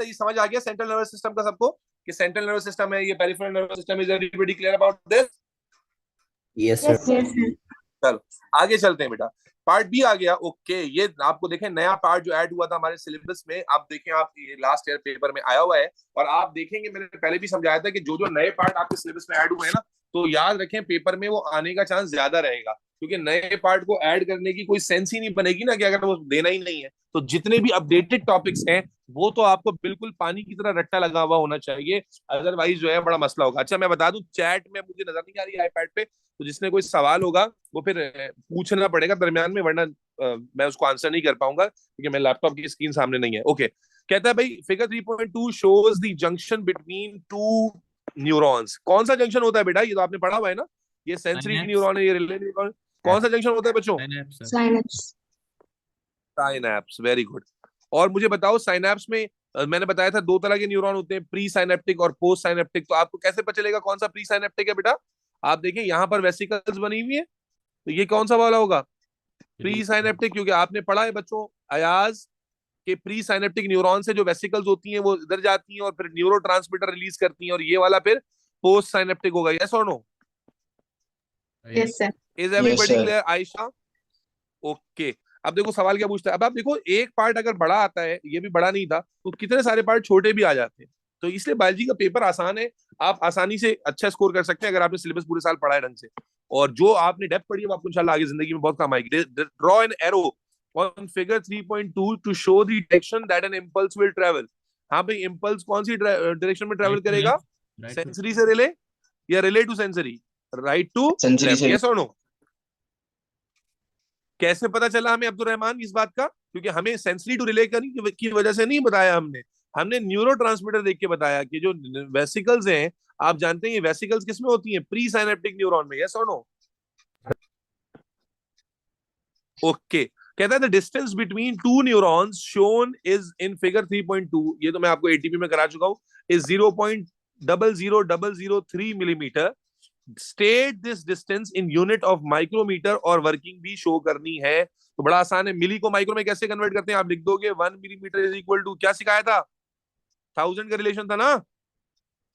बेटा ये समझ आ गया सेंट्रल नर्वस सिस्टम का सबको कि सेंट्रल नर्वस सिस्टम है, ये peripheral nervous system. Is everybody clear about this? Yes sir. चलो आगे चलते हैं बेटा। पार्ट बी आ गया। ओके, ये आपको देखें नया पार्ट जो ऐड हुआ था हमारे सिलेबस में। आप देखें, आप ये लास्ट ईयर पेपर में आया हुआ है और आप देखेंगे मैंने पहले भी समझाया था कि जो जो नए पार्ट आपके सिलेबस में ऐड हुए हैं ना, तो याद रखें पेपर में वो आने का चांस ज्यादा रहेगा, क्योंकि नए पार्ट को ऐड करने की कोई सेंस ही नहीं बनेगी ना कि अगर वो देना ही नहीं है। तो जितने भी अपडेटेड टॉपिक्स हैं वो तो आपको बिल्कुल पानी की तरह रट्टा लगा हुआ होना चाहिए, अदरवाइज जो है बड़ा मसला होगा। अच्छा मैं बता दूं, चैट में मुझे नजर नहीं आ रही आईपैड पे, तो जिसने कोई सवाल होगा वो फिर पूछना पड़ेगा दरमियान में, वरना मैं उसको आंसर नहीं कर पाऊंगा क्योंकि मेरे लैपटॉप की स्क्रीन सामने नहीं है। ओके, कहता है भाई figure 3.2 shows the junction between two neurons. कौन सा जंक्शन होता है बेटा? ये तो आपने पढ़ा हुआ है ना, ये सेंसरी न्यूरॉन है, ये रिले न्यूरॉन। कौन सा जंक्शन होता है बच्चों? साइनैप्स। Synapse, very good. और मुझे बताओ साइनैप्स में मैंने बताया था दो तरह के न्यूरॉन होते हैं, प्री साइनेप्टिक और पोस्ट साइनेप्टिक। तो आपको कैसे पता चलेगा कौन सा प्री साइनेप्टिक है बेटा? आप देखें यहाँ पर वेसिकल्स बनी हुई है, तो ये कौन सा वाला होगा? प्री साइनेप्टिक, क्योंकि आपने पढ़ा है बच्चों अयाज के प्री साइनेप्टिक न्यूरॉन से जो वेसिकल्स होती हैं वो इधर जाती हैं और फिर न्यूरो रिलीज करती हैं, और ये वाला फिर पोस्ट साइनेप्टिक होगा। Yes or no? Yes sir. Is everybody clear? Ayesha? Okay. अब देखो सवाल क्या पूछता है। अब आप देखो एक पार्ट अगर बड़ा आता है, ये भी बड़ा नहीं था, तो कितने सारे पार्ट छोटे भी आ जाते हैं। तो इसलिए बायोलॉजी का पेपर आसान है, आप आसानी से अच्छा स्कोर कर सकते हैं अगर आपने सिलेबस पूरे साल पढ़ा है ढंग से, और जो आपने डेप्थ पढ़ी है वो आपको इंशाल्लाह आगे जिंदगी में बहुत काम आएगी। Draw an arrow on figure 3.2 to show the direction that an impulse will travel. हाँ भाई, इंपल्स कौन सी डायरेक्शन में ट्रेवल करेगा? सेंसरी से रिले या relay to sensory? Right to left. Yes or no? कैसे पता चला हमें अब्दुल रहमान इस बात का? क्योंकि हमें सेंसरी टू रिले की वजह से नहीं बताया हमने न्यूरो ट्रांसमीटर देख के बताया कि जो वेसिकल्स हैं, आप जानते हैं ये वेसिकल्स किसमें होती हैं? प्री साइनेप्टिक न्यूरॉन में। Yes or no? ओके, कहता है the distance between two neurons shown is in figure 3.2, ये तो मैं आपको एटीपी में करा चुका हूं, is 0.00003 millimetre. State this distance in unit of micrometre, और वर्किंग भी शो करनी है। तो बड़ा आसान है, मिली को माइक्रो में कैसे कन्वर्ट करते हैं? आप लिख दोगे 1 मिलीमीटर इज इक्वल टू, क्या सिखाया था? 1000 का रिलेशन था ना,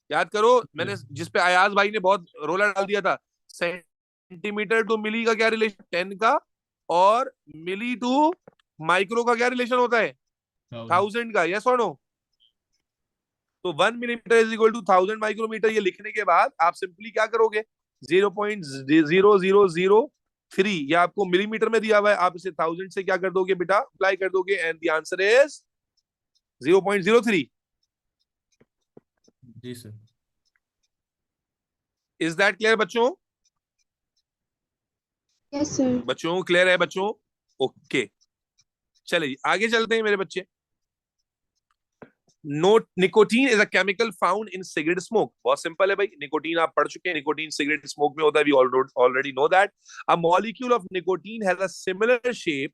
याद करो। मैंने जिसपे अयाज भाई ने बहुत रोला डाल दिया था, सेंटीमीटर टू मिली का क्या रिलेशन? 10 का। और मिली टू माइक्रो का क्या रिलेशन होता है? 1000 का। Yes or no? तो 1 millimetre is equal to 1000 micrometre. ये लिखने के बाद आप सिंपली क्या करोगे? 0.0003, ये आपको मिलीमीटर में दिया हुआ है, आप इसे 1000 से क्या कर दोगे बेटा? अप्लाई कर दोगे, एंड द आंसर इज 0.03। जी सर। इज दैट क्लियर बच्चों? Yes sir. बच्चों क्लियर है बच्चों? ओके, चलिए आगे चलते हैं मेरे बच्चे। No nicotine is a chemical found in cigarette smoke. बहुत सिंपल है भाई, निकोटीन आप पढ़ चुके हैं, निकोटीन सिगरेट स्मोक में होता है, we already know that. A molecule of nicotine has a similar shape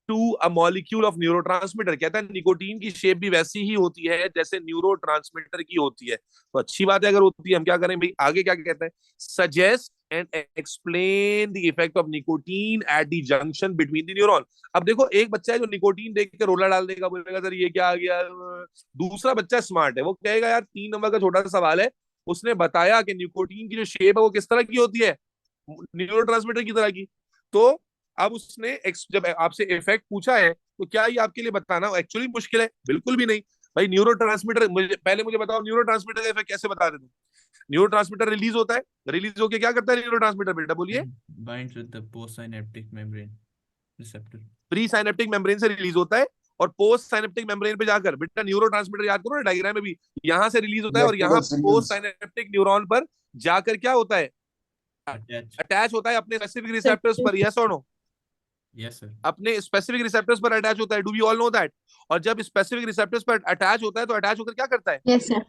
to a molecule of neurotransmitter. कहता है निकोटीन की शेप भी वैसी ही होती है जैसे न्यूरोट्रांसमीटर की होती है। तो अच्छी बात है अगर होती है, हम क्या करें भाई? आगे क्या कहता है? Suggest and explain the effect of nicotine at the junction between the neuron. अब देखो एक बच्चा है जो निकोटीन देख के रोला डाल देगा, बोलेगा सर ये क्या आ गया। दूसरा बच्चा स्मार्ट है, वो कहेगा यार 3 नंबर का छोटा सा सवाल है, उसने बताया कि निकोटीन की जो शेप है वो किस तरह की होती है? न्यूरोट्रांसमीटर की तरह की। तो अब उसने जब आपसे इफेक्ट पूछा है, तो क्या ये आपके लिए बताना एक्चुअली मुश्किल है? बिल्कुल भी नहीं भाई। न्यूरोट्रांसमीटर पहले मुझे बताओ, न्यूरोट्रांसमीटर का इफेक्ट कैसे बता देते? न्यूरोट्रांसमीटर रिलीज होता है, रिलीज होके क्या करता है न्यूरोट्रांसमीटर बेटा? बोलिए। Binds with the postsynaptic membrane receptor. Pre synaptic membrane से रिलीज होता है, और पोस्ट साइनेप्टिक मेम्ब्रेन पे जाकर बेटा न्यूरोट्रांसमीटर, याद करो ना डायग्राम में भी, यहां से रिलीज होता है और यहाँ पोस्ट साइनेप्टिक न्यूरॉन पर जाकर क्या होता है? अटैच होता है अपने स्पेसिफिक रिसेप्टर्स पर। Yes or no? Yes sir. अपने स्पेसिफिक रिसेप्टर्स पर अटैच होता है। Do we all know that? और जब स्पेसिफिक रिसेप्टर्स पर अटैच होता है तो अटैच होकर क्या करता है? Yes sir.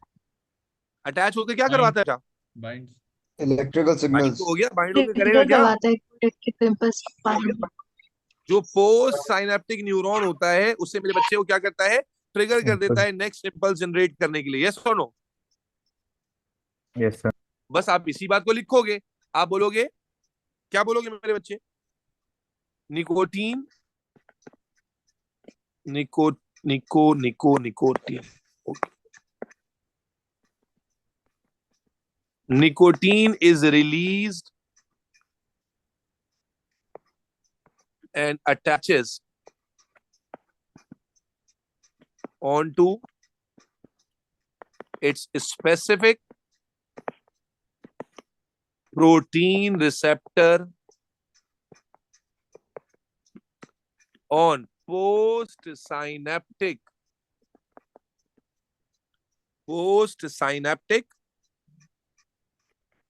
अटैच होकर क्या करवाता है? बाइंड्स इलेक्ट्रिकल बाइंड तो सिग्नल्स हो गया, बाइंड होकर करेगा ट्रिगर क्या? करवाता है इलेक्ट्रिकल इम्पल्स। जो पोस्ट साइनेप्टिक न्यूरॉन होता है उससे मेरे बच्चे को क्या करता है? ट्रिगर कर देता है नेक्स्ट इंपल्स जनरेट करने के लिए। Yes or no? Yes sir. बस आप इसी बात को लिखोगे, आप बोलोगे, क्या बोलोगे मेरे बच्चे? निकोटीन, निको निको निको nicotine. nicotine is released and attaches onto its specific protein receptor on postsynaptic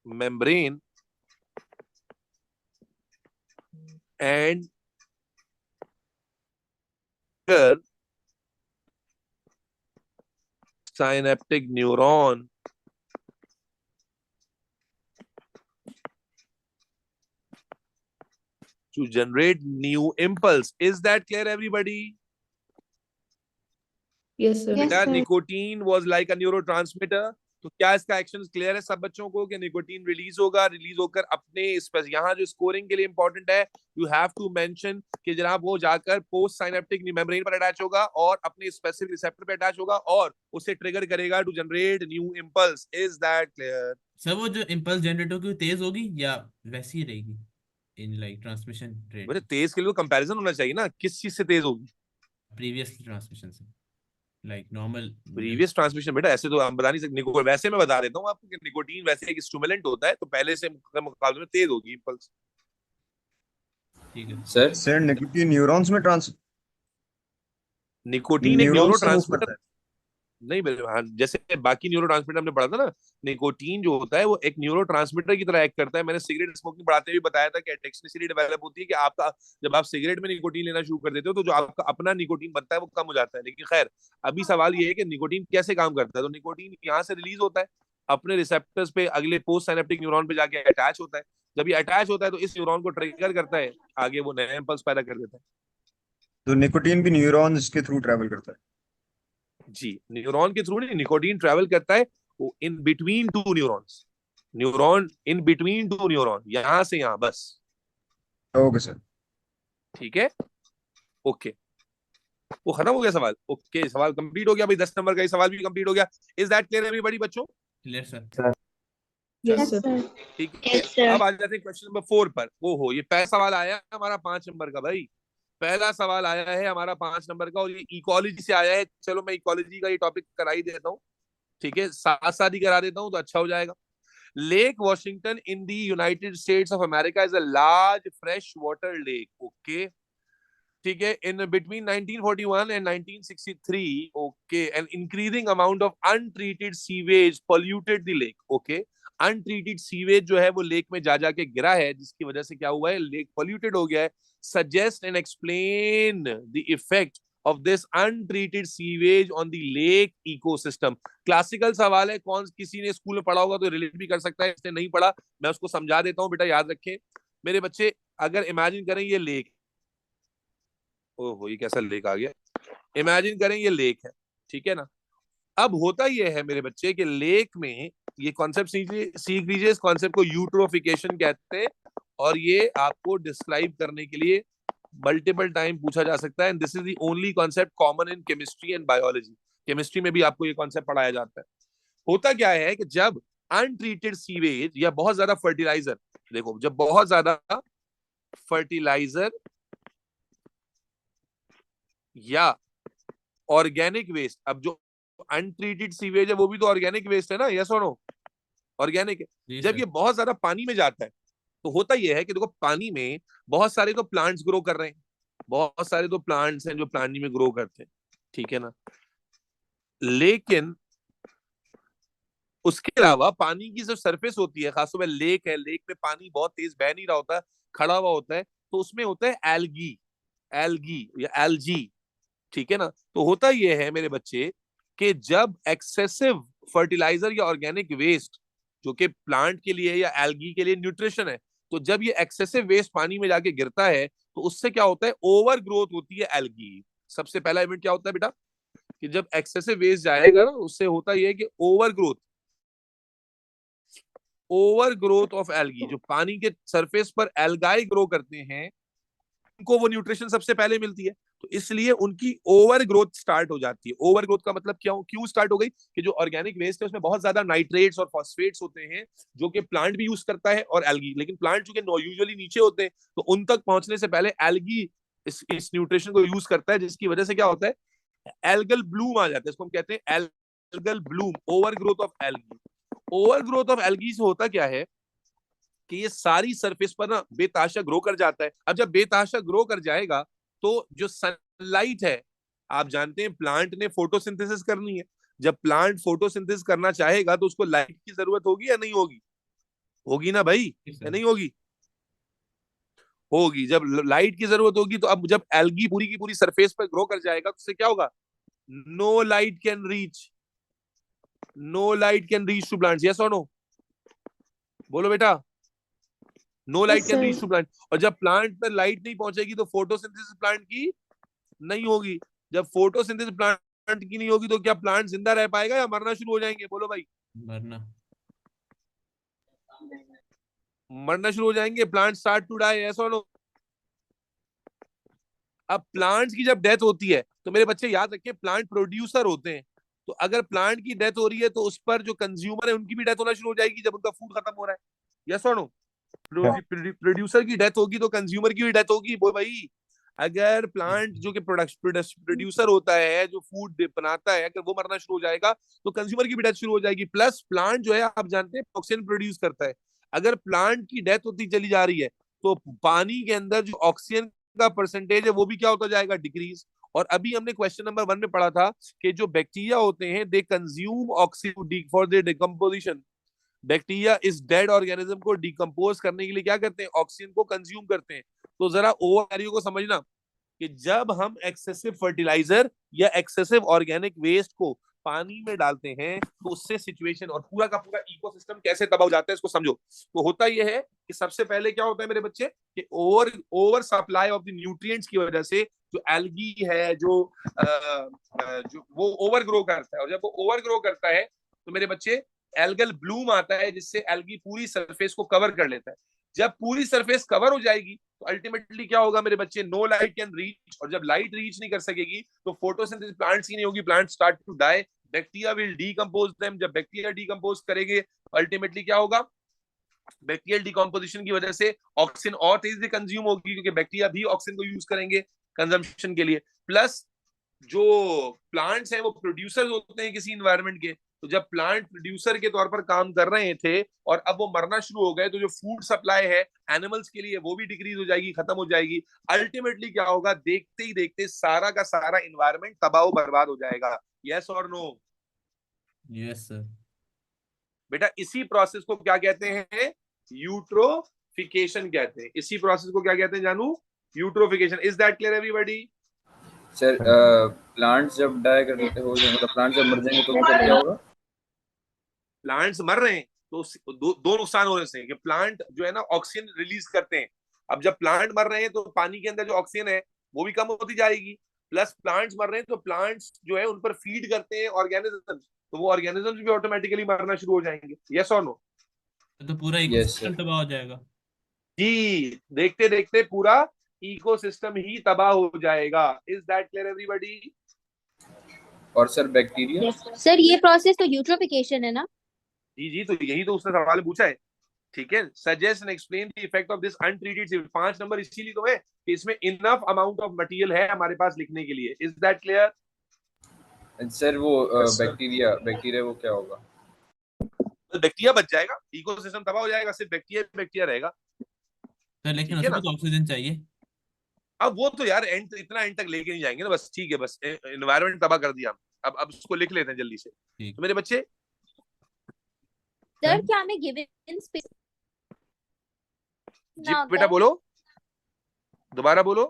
membrane and synaptic neuron to generate new impulse. Is that clear, everybody? Yes, sir. बेटा nicotine was like a neurotransmitter. तो क्या इसका action clear है सब बच्चों को कि nicotine release होगा, रिलीज होकर अपने यहाँ जो स्कोरिंग के लिए इंपॉर्टेंट है, यू हैव टू मेंशन कि जनाब वो जाकर पोस्ट साइनेप्टिक मेम्ब्रेन पर अटैच होगा और अपने स्पेसिफिक रिसेप्टर पर अटैच होगा और उसे ट्रिगर करेगा to generate new impulse. Is that clear? Sir वो जो इम्पल्स जनरेट होगी वो तेज होगी या वैसी ही रहेगी इन लाइक ट्रांसमिशन रेट? बेटा तेज के लिए कंपैरिजन होना चाहिए ना, किस चीज से तेज होगी? प्रीवियस ट्रांसमिशन से, लाइक नॉर्मल प्रीवियस ट्रांसमिशन. बेटा ऐसे तो हम बता नहीं सकते. वैसे मैं बता देता हूँ आपको कि निकोटीन वैसे एक स्टिमुलेंट होता है, तो पहले से मुकाबले में तेज होगी इंपल्स. ठीक है सर निकोटीन न्यूरॉन्स में निकोटीन एक न्यूरॉन्स से मूव न्यूरोट्रांसमीटर करता है. नहीं बेटा, हाँ, जैसे बाकी न्यूरोट्रांसमीटर हमने पढ़ा था ना, निकोटीन जो होता है वो एक न्यूरोट्रांसमीटर की तरह एक्ट करता है. मैंने सिगरेट स्मोकिंग पढ़ाते हुए बताया था कि एडेक्सिसिटी डेवलप होती है कि आपका जब आप सिगरेट में निकोटीन लेना शुरू कर देते हो तो जो आपका अपना निकोटीन बनता है वो कम हो जाता है. लेकिन खैर अभी सवाल ये है कि निकोटीन कैसे काम करता है. तो निकोटीन यहाँ से रिलीज होता है, अपने रिसेप्टर्स पे अगले पोस्ट साइनेप्टिक न्यूरॉन पे जाके अटैच होता है. जब ये अटैच होता है तो इस न्यूरॉन को ट्रिगर करता है, आगे वो नया इंपल्स पैदा कर देता है. तो निकोटीन भी न्यूरॉन्स के थ्रू ट्रैवल करता है. जी, न्यूरॉन के थ्रू नहीं, निकोटीन ट्रैवल करता है in between two neurons. Neuron in between two neuron, यहां से यहां बस. Okay sir. ठीक है, ओके. वो खत्म हो गया सवाल. ओके, सवाल कंप्लीट हो गया भाई. 10 नंबर का ये सवाल भी कंप्लीट हो गया. इज दैट क्लियर एवरीबॉडी बच्चों? Clear sir. Yes, sir. ठीक Yes, है. sir. अब आ जाते हैं क्वेश्चन नंबर 4 पर. ओहो, ये पहला सवाल आया हमारा 5 नंबर का भाई. पहला सवाल आया है हमारा 5 नंबर का और ये इकोलॉजी से आया है. चलो मैं इकोलॉजी का ये टॉपिक करा ही देता हूँ. ठीक है, साथ साथ ही करा देता हूँ तो अच्छा हो जाएगा. Lake Washington in the United states of America is a large fresh water lake. Okay, ठीक है. In between 1941 and 1963, okay, an increasing amount of untreated sewage polluted the lake. Okay, untreated sewage जो है वो lake में जा जाके गिरा है, जिसकी वजह से क्या हुआ है, लेक पॉल्यूटेड हो गया है. Suggest and explain the effect of this untreated sewage on the lake ecosystem. Classical सवाल है, कौन किसी ने स्कूल में पढ़ा होगा तो रिलेट भी कर सकता है, इसने नहीं पढ़ा मैं उसको समझा देता हूँ. बेटा याद रखें मेरे बच्चे, अगर इमेजिन करें ये लेक, ओहो ये कैसा लेक आ गया. इमेजिन करें ये लेक है, ठीक है ना. अब होता ये है मेरे बच्चे कि लेक में ये कॉन्सेप्ट सीख लीजिए. इस कॉन्सेप्ट को यूट्रोफिकेशन कहते हैं और ये आपको डिस्क्राइब करने के लिए मल्टीपल टाइम पूछा जा सकता है. And this is the only concept common in chemistry and biology. Chemistry में भी आपको ये कॉन्सेप्ट पढ़ाया जाता है. होता क्या है कि जब अनट्रीटेड सीवेज या बहुत ज्यादा फर्टिलाइजर, देखो जब बहुत ज्यादा फर्टिलाइजर या ऑर्गेनिक वेस्ट, अब जो अनट्रीटेड सीवेज है वो भी तो ऑर्गेनिक वेस्ट है ना, यस और नो? ऑर्गेनिक है. जब ये बहुत ज्यादा पानी में जाता है तो होता यह है कि देखो पानी में बहुत सारे तो प्लांट्स ग्रो कर रहे हैं, बहुत सारे तो प्लांट्स हैं जो पानी में ग्रो करते हैं, ठीक है ना. लेकिन उसके अलावा पानी की जो सरफेस होती है, खासतौर पर लेक है, लेक में पानी बहुत तेज बह नहीं रहा होता, खड़ा हुआ होता है, तो उसमें होता है एल्गी या एल्जी, ठीक है ना. तो होता यह है मेरे बच्चे कि जब एक्सेसिव फर्टिलाइजर या ऑर्गेनिक वेस्ट जो कि प्लांट के लिए या एल्गी के लिए न्यूट्रिशन है, तो जब ये एक्सेसिव वेस्ट पानी में जाके गिरता है तो उससे क्या होता है, ओवर ग्रोथ होती है एल्गी. सबसे पहला इवेंट क्या होता है बेटा कि जब एक्सेसिव वेस्ट जाएगा ना उससे होता यह है कि ओवर ग्रोथ ऑफ एल्गी, जो पानी के सरफेस पर एल्गाई ग्रो करते हैं उनको वो न्यूट्रिशन सबसे पहले मिलती है. तो इसलिए उनकी ओवर ग्रोथ स्टार्ट हो जाती है। ओवर ग्रोथ का मतलब क्यों स्टार्ट हो गई कि जो ऑर्गेनिक वेस्ट है उसमें बहुत ज्यादा नाइट्रेट्स और फॉस्फेट्स होते हैं जो कि प्लांट भी यूज करता है और एल्गी, लेकिन प्लांट चूंकि यूजुअली नीचे होते हैं तो उन तक पहुंचने से पहले एल्गी इस न्यूट्रिशन को यूज करता है, जिसकी वजह से क्या होता है, एल्गल ब्लूम आ जाता है। इसको हम कहते हैं algal Bloom, over growth of algae. Over growth of algae से होता क्या है कि ये सारी सरफेस पर ना बेतहाशा ग्रो कर जाता है। अब जब बेतहाशा ग्रो कर जाएगा तो जो सनलाइट है, आप जानते हैं प्लांट ने फोटोसिंथेसिस करनी है। जब प्लांट फोटोसिंथेसिस करना चाहेगा तो उसको लाइट की जरूरत होगी या नहीं होगी? होगी ना भाई, या नहीं होगी? होगी। जब लाइट की जरूरत होगी तो अब जब एल्गी पूरी की पूरी सरफेस पर ग्रो कर जाएगा तो उससे क्या होगा, no light can reach, no light can reach to plants, yes or no? बोलो बेटा, no light can reach to plant. और जब प्लांट पर लाइट नहीं पहुंचेगी तो फोटोसिंथेसिस प्लांट की नहीं होगी। जब फोटोसिंथेसिस प्लांट की नहीं होगी तो क्या प्लांट जिंदा रह पाएगा या मरना शुरू हो जाएंगे? बोलो भाई, मरना शुरू हो जाएंगे। Plant start to die, yes or no? अब प्लांट्स की जब डेथ होती है तो मेरे बच्चे याद रखिए प्लांट प्रोड्यूसर होते हैं, तो अगर प्लांट की डेथ हो रही है तो उस पर जो कंज्यूमर है उनकी भी डेथ होना शुरू हो जाएगी जब उनका फूड खत्म हो रहा है, यस और नो? प्रोड्यूसर की डेथ होगी तो कंज्यूमर की भी डेथ होगी। वो भाई, अगर प्लांट जो कि प्रोड्यूसर होता है, जो फूड बनाता है, अगर वो मरना शुरू हो जाएगा तो कंज्यूमर की भी डेथ शुरू हो जाएगी। प्लस प्लांट जो है आप जानते हैं ऑक्सीजन प्रोड्यूस करता है। अगर प्लांट की डेथ होती चली जा रही है तो पानी के अंदर जो ऑक्सीजन का परसेंटेज है वो भी क्या होता जाएगा, डिक्रीज। और अभी हमने क्वेश्चन नंबर 1 में पढ़ा था कि जो बैक्टीरिया होते हैं they consume oxygen for their decomposition. Bacteria इस डेड ऑर्गेनिज्म को डिकम्पोज करने के लिए क्या करते हैं, ऑक्सीजन को कंज्यूम करते हैं। तो जरा ओवर को समझना कि जब हम एक्सेसिव फर्टिलाइजर या एक्सेसिव ऑर्गेनिक वेस्ट को पानी में डालते हैं तो उससे सिचुएशन और पूरा का पूरा इकोसिस्टम कैसे तबाह हो जाता है इसको समझो। तो होता यह है कि सबसे पहले क्या होता है मेरे बच्चे कि over supply of the nutrients की वजह से जो एल्गी है जो वो ओवर ग्रो करता है, और जब वो ओवर ग्रो करता है तो मेरे बच्चे एल्गल ब्लूम आता है जिससे एल्गी पूरी सरफेस को कवर कर लेता है। जब पूरी सरफेस कवर हो जाएगी तो अल्टीमेटली क्या होगा मेरे बच्चे, नो लाइट कैन रीच। और जब लाइट रीच नहीं कर सकेगी तो फोटोसिंथेसिस प्लांट्स की नहीं होगी, plant start to die, bacteria will decompose them. जब बैक्टीरिया डीकंपोज करेंगे तो अल्टीमेटली क्या होगा, बैक्टीरियल डिकम्पोजिशन की वजह से ऑक्सीजन और तेजी से कंज्यूम होगी क्योंकि बैक्टीरिया भी ऑक्सीजन को यूज करेंगे कंजम्पशन के लिए। प्लस जो प्लांट्स हैं वो प्रोड्यूसर्स होते हैं किसी इन्वायरमेंट के, तो जब प्लांट प्रोड्यूसर के तौर पर काम कर रहे थे और अब वो मरना शुरू हो गए तो जो फूड सप्लाई है एनिमल्स के लिए वो भी डिक्रीज हो जाएगी, खत्म हो जाएगी। अल्टीमेटली क्या होगा, देखते ही देखते सारा का सारा इन्वायरमेंट तबाह बर्बाद हो जाएगा, yes or no? Yes sir. बेटा इसी प्रोसेस को क्या कहते हैं, यूट्रोफिकेशन कहते हैं। इसी प्रोसेस को क्या कहते हैं जानू, eutrophication. Is that clear everybody? Sir plants जब डाई कर देते हो मतलब प्लांट्स जब मर जाएंगे तो फिर क्या होगा? प्लांट्स मर रहे हैं तो दो नुकसान हो रहे हैं कि प्लांट जो है ना ऑक्सीजन रिलीज करते हैं। अब जब प्लांट मर रहे हैं तो पानी के अंदर जो ऑक्सीजन है वो भी कम होती जाएगी। प्लस प्लांट्स मर रहे हैं तो प्लांट्स जो है उन पर फीड करते हैं ऑर्गेनिज्म, तो वो ऑर्गेनिज्म भी ऑटोमेटिकली मरना शुरू हो जाएंगे, यस और नो? तो पूरा इकोसिस्टम तबाह हो जाएगा जी, देखते देखते पूरा इकोसिस्टम ही तबाह हो जाएगा। Is that clear everybody? और सर बैक्टीरिया? सर ये प्रोसेस तो यूट्रोफिकेशन है ना? जी जी, तो यही तो उसने सवाल पूछा है। ठीक है, suggest and explain the effect of this untreated sewage. 5 number इसीलिए तो है कि इसमें इनफ अमाउंट ऑफ मटेरियल है हमारे पास लिखने के लिए। Is that clear? सर वो बैक्टीरिया वो क्या होगा? तो बैक्टीरिया बच जाएगा, इकोसिस्टम तबाह हो जाएगा, सिर्फ बैक्टीरिया रहेगा। सर, लेकिन ठीक है उसमें ना? तो ऑक्सीजन चाहिए। अब वो तो यार इतना एंड तक लेके नहीं जाएंगे ना, बस ठीक है, बस एनवायरनमेंट तबाह कर दिया हम। अब उसको लिख लेते हैं जल्दी से। तो मेरे बच्चे सर क्या हमें गिवन स्पेस जी बेटा बोलो, दोबारा बोलो।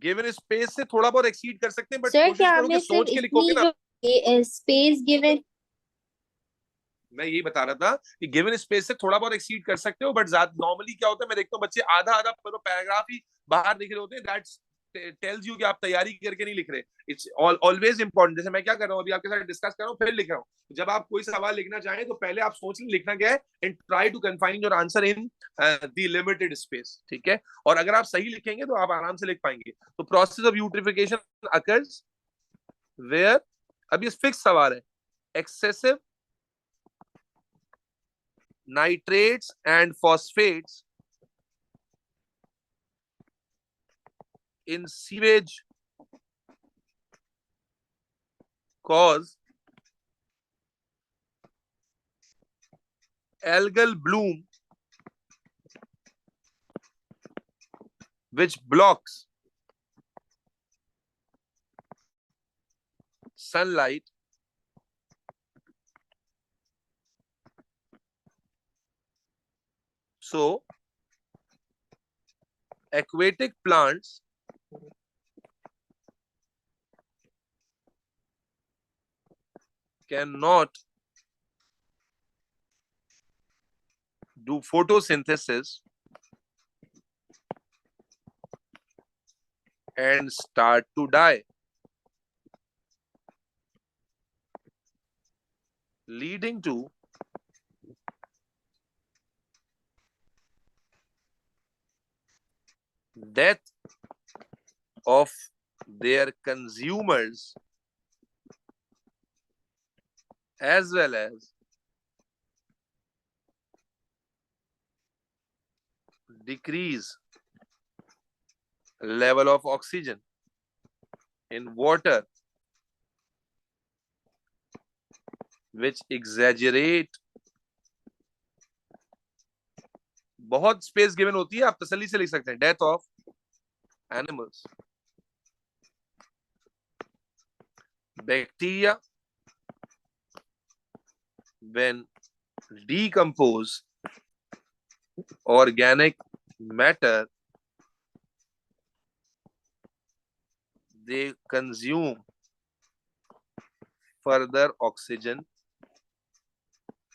गिवन स्पेस से थोड़ा बहुत एक्सीड कर सकते हैं बट सर कोशिश क्या करो कि हमें सोच के लिखोगे ना। स्पेस गिवन, मैं यही बता रहा था कि गिवन स्पेस से थोड़ा बहुत एक्सीड कर सकते हो बट नॉर्मली क्या होता है मैं देखता हूँ बच्चे आधा आधा पैराग्राफ ही बाहर लिख रहे होते हैं। दैट्स tells you कि आप तैयारी करके नहीं लिख रहे. It's always important. जैसे मैं क्या कर रहा हूँ अभी आपके साथ डिस्कस कर रहा हूँ फिर लिख रहा हूँ. जब आप कोई सवाल लिखना चाहें तो पहले आप सोच लें लिखना क्या है and try to confine your answer in the limited space. ठीक है. और अगर आप सही लिखेंगे तो आप आराम से लिख पाएंगे. तो process of eutrophication occurs where, अब ये फिक्स सवाल है, excessive nitrates and phosphates in sewage cause algal bloom which blocks sunlight so aquatic plants cannot do photosynthesis and start to die, leading to death of their consumers as well as decrease level of oxygen in water which exaggerate. बहुत space given होती है, आप तसल्ली से लिख सकते हैं. Death of animals, bacteria when decompose organic matter, they consume further oxygen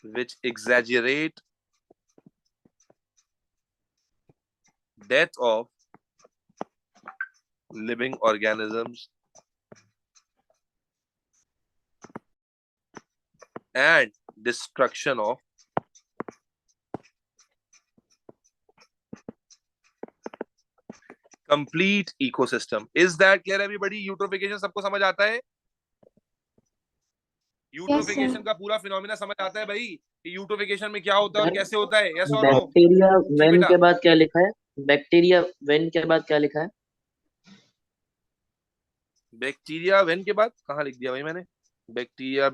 which exaggerate death of living organisms and destruction of complete ecosystem. Is that clear everybody? Eutrophication सबको समझ आता है? यूट्रोफिकेशन का पूरा फिनोमिना समझ आता है भाई कि यूट्रोफिकेशन में क्या होता है और कैसे होता है? Yes or no? Bacteria when बेटा। के बाद क्या लिखा है? बैक्टीरिया वेन के बाद क्या लिखा है? बैक्टीरिया वेन के बाद कहाँ लिख दिया भाई मैंने? बैक्टीरिया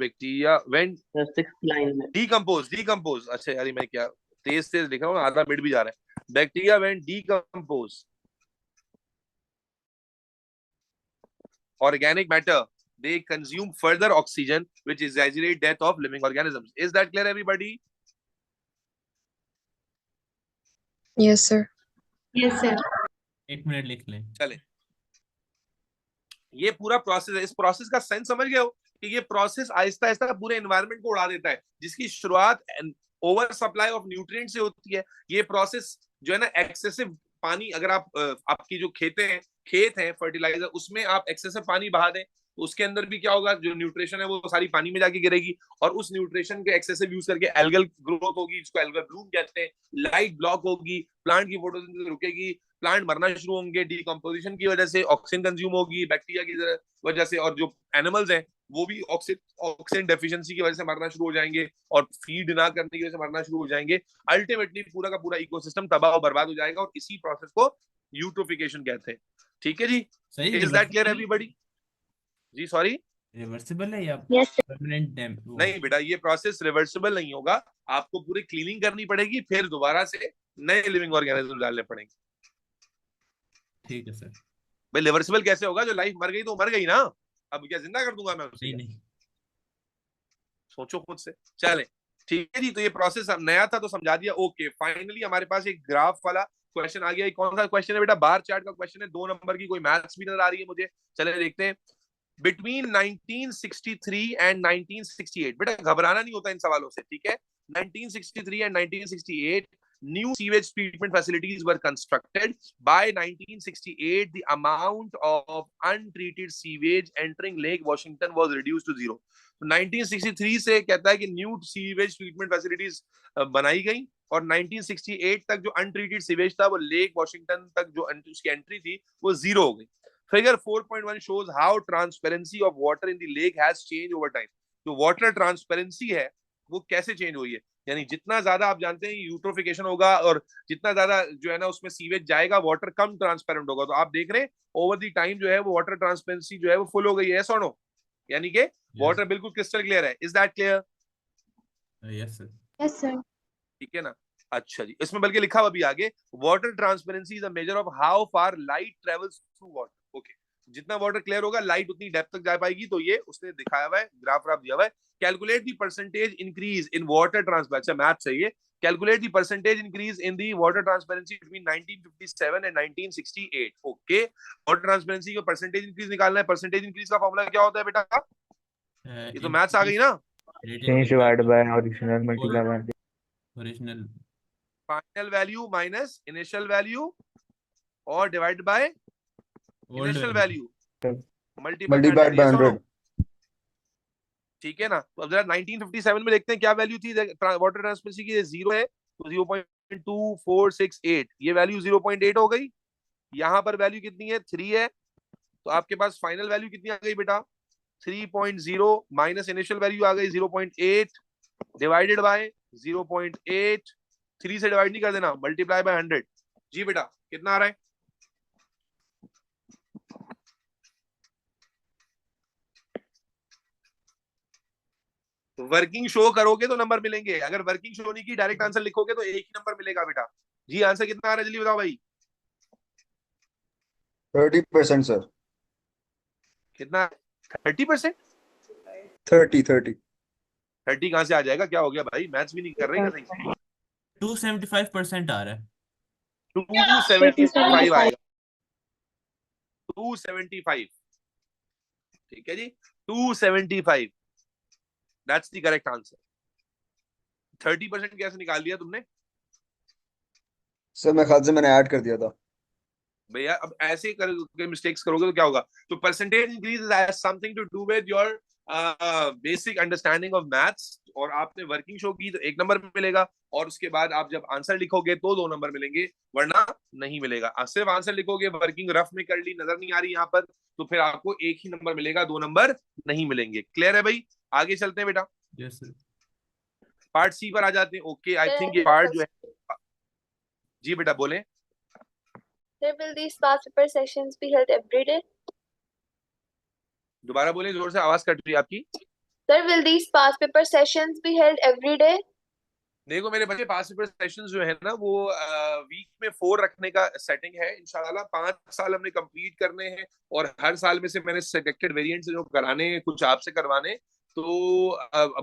वेन 6th लाइन में डीकम्पोज. अच्छा यार मैं क्या तेज लिख रहा हूँ, आधा मिनट भी जा रहा है. Bacteria when decompose organic matter, they consume further oxygen which exaggerate death of living organisms. Is that clear everybody? Yes, sir. Yes, sir. 1 minute लिख लें. चले, ये पूरा प्रोसेस है. इस प्रोसेस का सेंस समझ गए हो कि ये प्रोसेस आहिस्ता आहिस्ता पूरे एनवायरनमेंट को उड़ा देता है, जिसकी शुरुआत ओवर सप्लाई ऑफ न्यूट्रिएंट से होती है. ये प्रोसेस जो है ना, एक्सेसिव पानी, अगर आप आपकी जो खेत हैं फर्टिलाइजर, उसमें आप एक्सेसिव पानी बहा दें तो उसके अंदर भी क्या होगा, जो न्यूट्रिशन है वो सारी पानी में जाके गिरेगी और उस न्यूट्रिशन के एक्सेसिव यूज करके एल्गल ग्रोथ होगी, जिसको एल्गल ब्लूम कहते हैं. लाइट ब्लॉक होगी, प्लांट की फोटोसिंथेसिस रुकेगी, प्लांट मरना शुरू होंगे, डीकम्पोजिशन की वजह से ऑक्सीजन कंज्यूम होगी बैक्टीरिया की वजह से, और जो एनिमल्स हैं वो भी ऑक्सीजन डेफिशिएंसी की वजह से मरना शुरू हो जाएंगे और फीड ना करने की वजह से मरना शुरू हो जाएंगे. अल्टीमेटली पूरा का पूरा इकोसिस्टम तबाह और बर्बाद हो जाएगा और इसी प्रोसेस को यूट्रोफिकेशन कहते हैं. ठीक है जी? सही. Is that clear everybody? जी सॉरी, रिवर्सिबल है या Yes, sir. Permanent dam? नहीं बेटा, ये प्रोसेस रिवर्सिबल नहीं होगा. आपको पूरी क्लीनिंग करनी पड़ेगी, फिर दोबारा से नए लिविंग ऑर्गेनिज्म डालने पड़ेंगे. ठीक है सर. भाई रिवर्सिबल कैसे होगा? जो लाइफ मर गई तो मर गई ना, अब क्या जिंदा कर दूंगा मैं उसे? नहीं. सोचो खुद से. चले ठीक है जी. तो ये प्रोसेस नया था तो समझा दिया. ओके, फाइनली हमारे पास एक ग्राफ वाला क्वेश्चन आ गया. कौन सा क्वेश्चन है बेटा? बार चार्ट का क्वेश्चन है, 2 नंबर की. कोई मैथ्स भी नजर आ रही है मुझे? चले देखते हैं. बिटवीन 1963 एंड 1968, बेटा घबराना नहीं होता इन सवालों से, ठीक है? 1963 and 1968 new sewage treatment facilities were constructed. By 1968, the amount of untreated sewage entering Lake Washington was reduced to 0. तो 1963 से कहता है कि न्यू सीवेज ट्रीटमेंट फैसिलिटीज बनाई गई और 1968 तक जो अनट्रीटेड सीवेज था वो लेक वॉशिंगटन तक जो उसकी एंट्री थी वो 0 हो गई. Figure 4.1 shows how transparency of water in the lake has changed over time. जो वाटर ट्रांसपेरेंसी है वो कैसे चेंज हुई है, यानी जितना ज्यादा आप जानते हैं यूट्रोफिकेशन होगा और जितना ज्यादा जो है ना उसमें सीवेज जाएगा वाटर कम ट्रांसपेरेंट होगा. तो आप देख रहे हैं ओवर द टाइम जो है वो वाटर ट्रांसपेरेंसी जो है वो फुल हो गई है. नो, यानी कि वाटर बिल्कुल क्रिस्टल क्लियर है. Is that clear? Yes sir. Yes, sir. ठीक है ना. अच्छा जी, इसमें बल्कि लिखा हुआ भी आगे, water transparency is a measure of how far light travels through water. Okay, जितना वाटर क्लियर होगा लाइट उतनी डेप्थ तक जा पाएगी. तो ये उसने दिखाया हुआ है, ग्राफ दिया हुआ है. Calculate the percentage increase in water transparency. Math चाहिए. Calculate the percentage increase in the water transparency between 1957 and 1968. Okay, water transparency का परसेंटेज इंक्रीज निकालना है. परसेंटेज इंक्रीज का फॉर्मूला क्या होता है बेटा? ये तो मैथ्स आ गई ना. Change divide by original multiply by original final value minus initial value और divide by initial value multiplied by 100. ठीक है ना. तो अब जरा 1957 में देखते हैं क्या वैल्यू थी वाटर ट्रांसपेरेंसी की. 0 है तो 0.2468, ये वैल्यू 0.8 हो गई. यहाँ पर वैल्यू कितनी है? 3 है. तो आपके पास फाइनल वैल्यू कितनी आ गई बेटा? 3.0 माइनस इनिशियल वैल्यू आ गई 0.8 डिवाइडेड बाय 0.8. 3 से डिवाइड नहीं कर देना, मल्टीप्लाई बाय 100. जी बेटा कितना आ रहा है? वर्किंग शो करोगे तो नंबर मिलेंगे, अगर वर्किंग शो नहीं की डायरेक्ट आंसर लिखोगे तो एक ही नंबर मिलेगा बेटा. जी आंसर कितना आ रहा है जल्दी बताओ भाई. 30% सर. कितना? 30%? 30 कहां से आ जाएगा? क्या हो गया भाई, मैथ्स भी नहीं कर रहे क्या सही से? 275% आ रहा है. 275 आएगा. 275. ठीक है जी, 275. That's the correct answer. 30% कैसे निकाल लिया तुमने सर? मैं ख्याल से मैंने ऐड कर दिया था भैया. अब ऐसे कर मिस्टेक्स करोगे तो क्या होगा? तो percentage increase has something to do with your basic understanding of maths. और आपने वर्किंग शो की तो 1 नंबर मिलेगा और उसके बाद आप जब आंसर लिखोगे तो 2 नंबर मिलेंगे, वरना नहीं मिलेगा. सिर्फ आंसर लिखोगे, वर्किंग रफ में कर ली, नजर नहीं आ रही यहाँ पर, तो फिर आपको 1 ही नंबर मिलेगा, 2 नंबर नहीं मिलेंगे. क्लियर है भाई? आगे चलते हैं बेटा. Yes sir. पार्ट सी पर आ जाते हैं. ओके, आई थिंक ये पार्ट जो है. जी बेटा बोले. Sir, will these past paper sessions be held every day? दोबारा बोले, जोर से, आवाज कट रही है आपकी. Sir, will these past paper sessions be held every day? देखो मेरे बच्चे, पास पेपर सेशंस जो है ना वो वीक में 4 रखने का सेटिंग है इंशाल्लाह. 5 साल हमने कंप्लीट करने हैं और हर साल में से मैंने सिलेक्टेड वेरिएंट से जो कराने हैं, कुछ आपसे करवाने. तो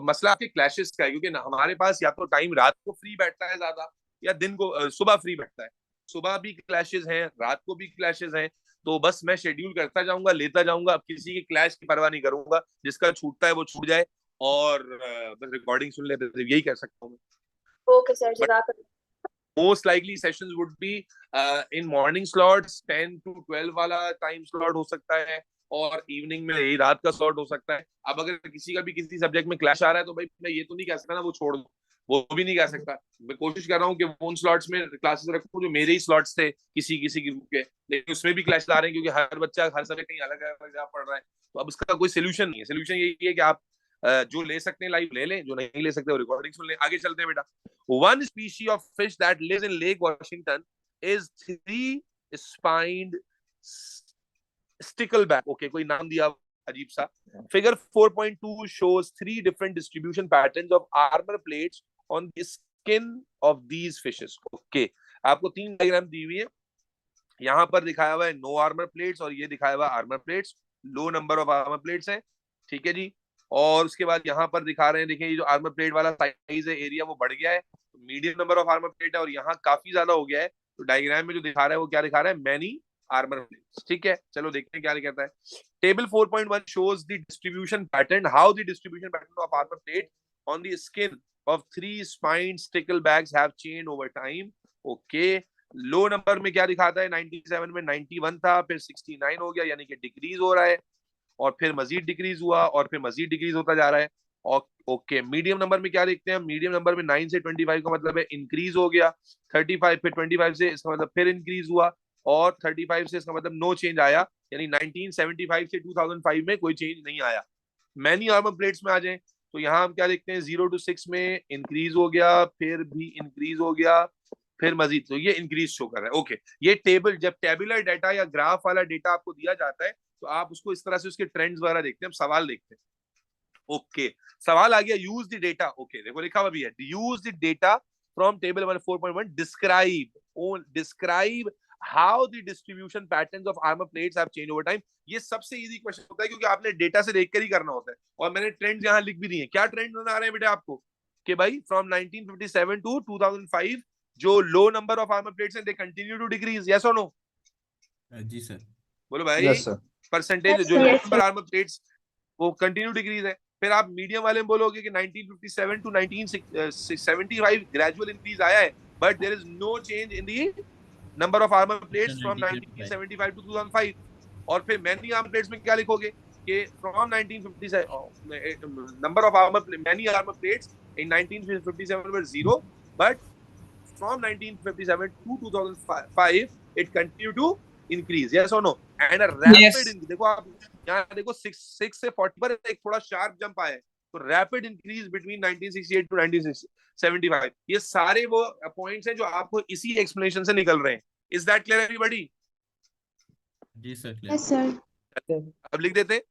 मसला आपके क्लैशेस का है, क्योंकि हमारे पास या तो टाइम रात को फ्री बैठता है ज्यादा या दिन को सुबह फ्री बैठता है. सुबह भी क्लैशेस हैं, रात को भी क्लैशेस हैं. तो बस मैं शेड्यूल करता जाऊंगा, लेता जाऊंगा. अब किसी के क्लैश की परवाह नहीं करूंगा, जिसका छूटता है वो छूट जाए और बस रिकॉर्डिंग सुन ले, यही कर सकता हूँ. Okay, sir. Jazakallah. Most likely sessions would be in morning slots, 10 to 12 वाला टाइम स्लॉट हो सकता है और इवनिंग में यही रात का स्लॉट हो सकता है. अब अगर किसी का भी किसी सब्जेक्ट में क्लैश आ रहा है तो भाई मैं ये तो नहीं कह सकता ना वो छोड़ दो, वो भी नहीं कह सकता. मैं कोशिश कर रहा हूँ कि उन स्लॉट्स में क्लासेस रखूं जो मेरे ही स्लॉट्स थे किसी ग्रुप के, लेकिन उसमें भी क्लैश आ रहे हैं क्योंकि हर बच्चा हर सब्जेक्ट कहीं अलग अलग पढ़ रहा है. तो अब उसका कोई सोल्यूशन नहीं है. सोल्यूशन यही है कि आप जो ले सकते हैं लाइव ले लें, जो नहीं ले सकते वो रिकॉर्डिंग सुन लें. आगे चलते हैं बेटा. One species of fish that lives in Lake Washington is 3-spined stickleback. Okay, कोई नाम दिया अजीब सा. Figure 4.2 shows 3 different distribution patterns of armor plates on the skin of these fishes. Okay, आपको 3 डायग्राम दी हुई है. यहाँ पर दिखाया हुआ है नो आर्मर प्लेट्स और ये दिखाया हुआ armour plates. Low number of armour plates हैं. ठीक है जी. और उसके बाद यहाँ पर दिखा रहे हैं, देखिए ये जो आर्मर प्लेट वाला साइज है, एरिया वो बढ़ गया है. तो medium number of armour plate है और यहाँ काफी ज्यादा हो गया है. तो डायग्राम में जो दिखा रहा है वो क्या दिखा रहा है? Many armour plates. ठीक है, चलो देखते हैं क्या कहता है. Table 4.1 shows the distribution pattern, how the distribution pattern of armor plate on the skin of 3 spined sticklebacks have changed over time. Okay. Low number में क्या दिखाता है? 97 में 91 था, फिर 69 हो गया, यानी कि डिक्रीज हो रहा है, और फिर मजीद डिक्रीज हुआ, और फिर मजीद डिक्रीज होता जा रहा है। और ओके, मीडियम नंबर में क्या देखते हैं? मीडियम नंबर में 9 से 25 का मतलब है इंक्रीज हो गया, 35 फिर 25 से इसका मतलब फिर इंक्रीज हुआ, और 35 से इसका मतलब नो चेंज आया, यानी 1975 से 2005 में कोई चेंज नहीं आया। मैनी आर्मर प्लेट्स में आ जाएं तो यहाँ हम क्या देखते हैं? 0 to 6 में इंक्रीज हो गया, फिर भी इंक्रीज हो गया, फिर मजीद, तो ये इंक्रीज शो कर रहा है। ओके, ये टेबल, जब टेबुलर डाटा या ग्राफ वाला डेटा आपको दिया जाता है तो आप उसको इस तरह से उसके ट्रेंड्स वगैरह देखते हैं। हम सवाल देखते हैं। ओके, सवाल आ गया, यूज द डेटा। ओके, देखो लिखा हुआ भी है, use the data from table 4.1, describe how the distribution patterns of armour plates have change over time. ये सबसे इजी क्वेश्चन होता है क्योंकि आपने डेटा से देखकर ही करना होता है, और मैंने ट्रेंड्स यहाँ लिख भी दिए हैं। क्या ट्रेंड नजर आ रहे हैं बेटा आपको? कि भाई फ्रॉम 1957 टू 2005 जो low number of armour plates हैं, they continue to decrease, yes or no? जी सर। बोलो भाई। Yes sir. परसेंटेज Yes, जो sir. नंबर आर्मर प्लेट्स वो कंटिन्यू डिक्रीज है। फिर आप मीडियम वाले में बोलोगे कि 1957 टू 1975 ग्रेजुअल इंक्रीज आया है, but there is no change in the number of armour plates from 1975 to 2005। और फिर मैनी आर्मर प्लेट्स में क्या लिखोगे कि from 1957 number of armour many armour plates in 1957 were 0, but from 1957 to 2005 it continued to increase, yes or no? And a rapid देखो आप यहाँ देखो 6 से 40 पर एक थोड़ा शार्प जंप आया है, तो रैपिड इंक्रीज बिटवीन 1968 टू 1975। ये सारे वो पॉइंट्स हैं जो आपको इसी एक्सप्लेनेशन से निकल रहे हैं। Is that clear everybody? जी सर, Yes, sir. अब लिख देते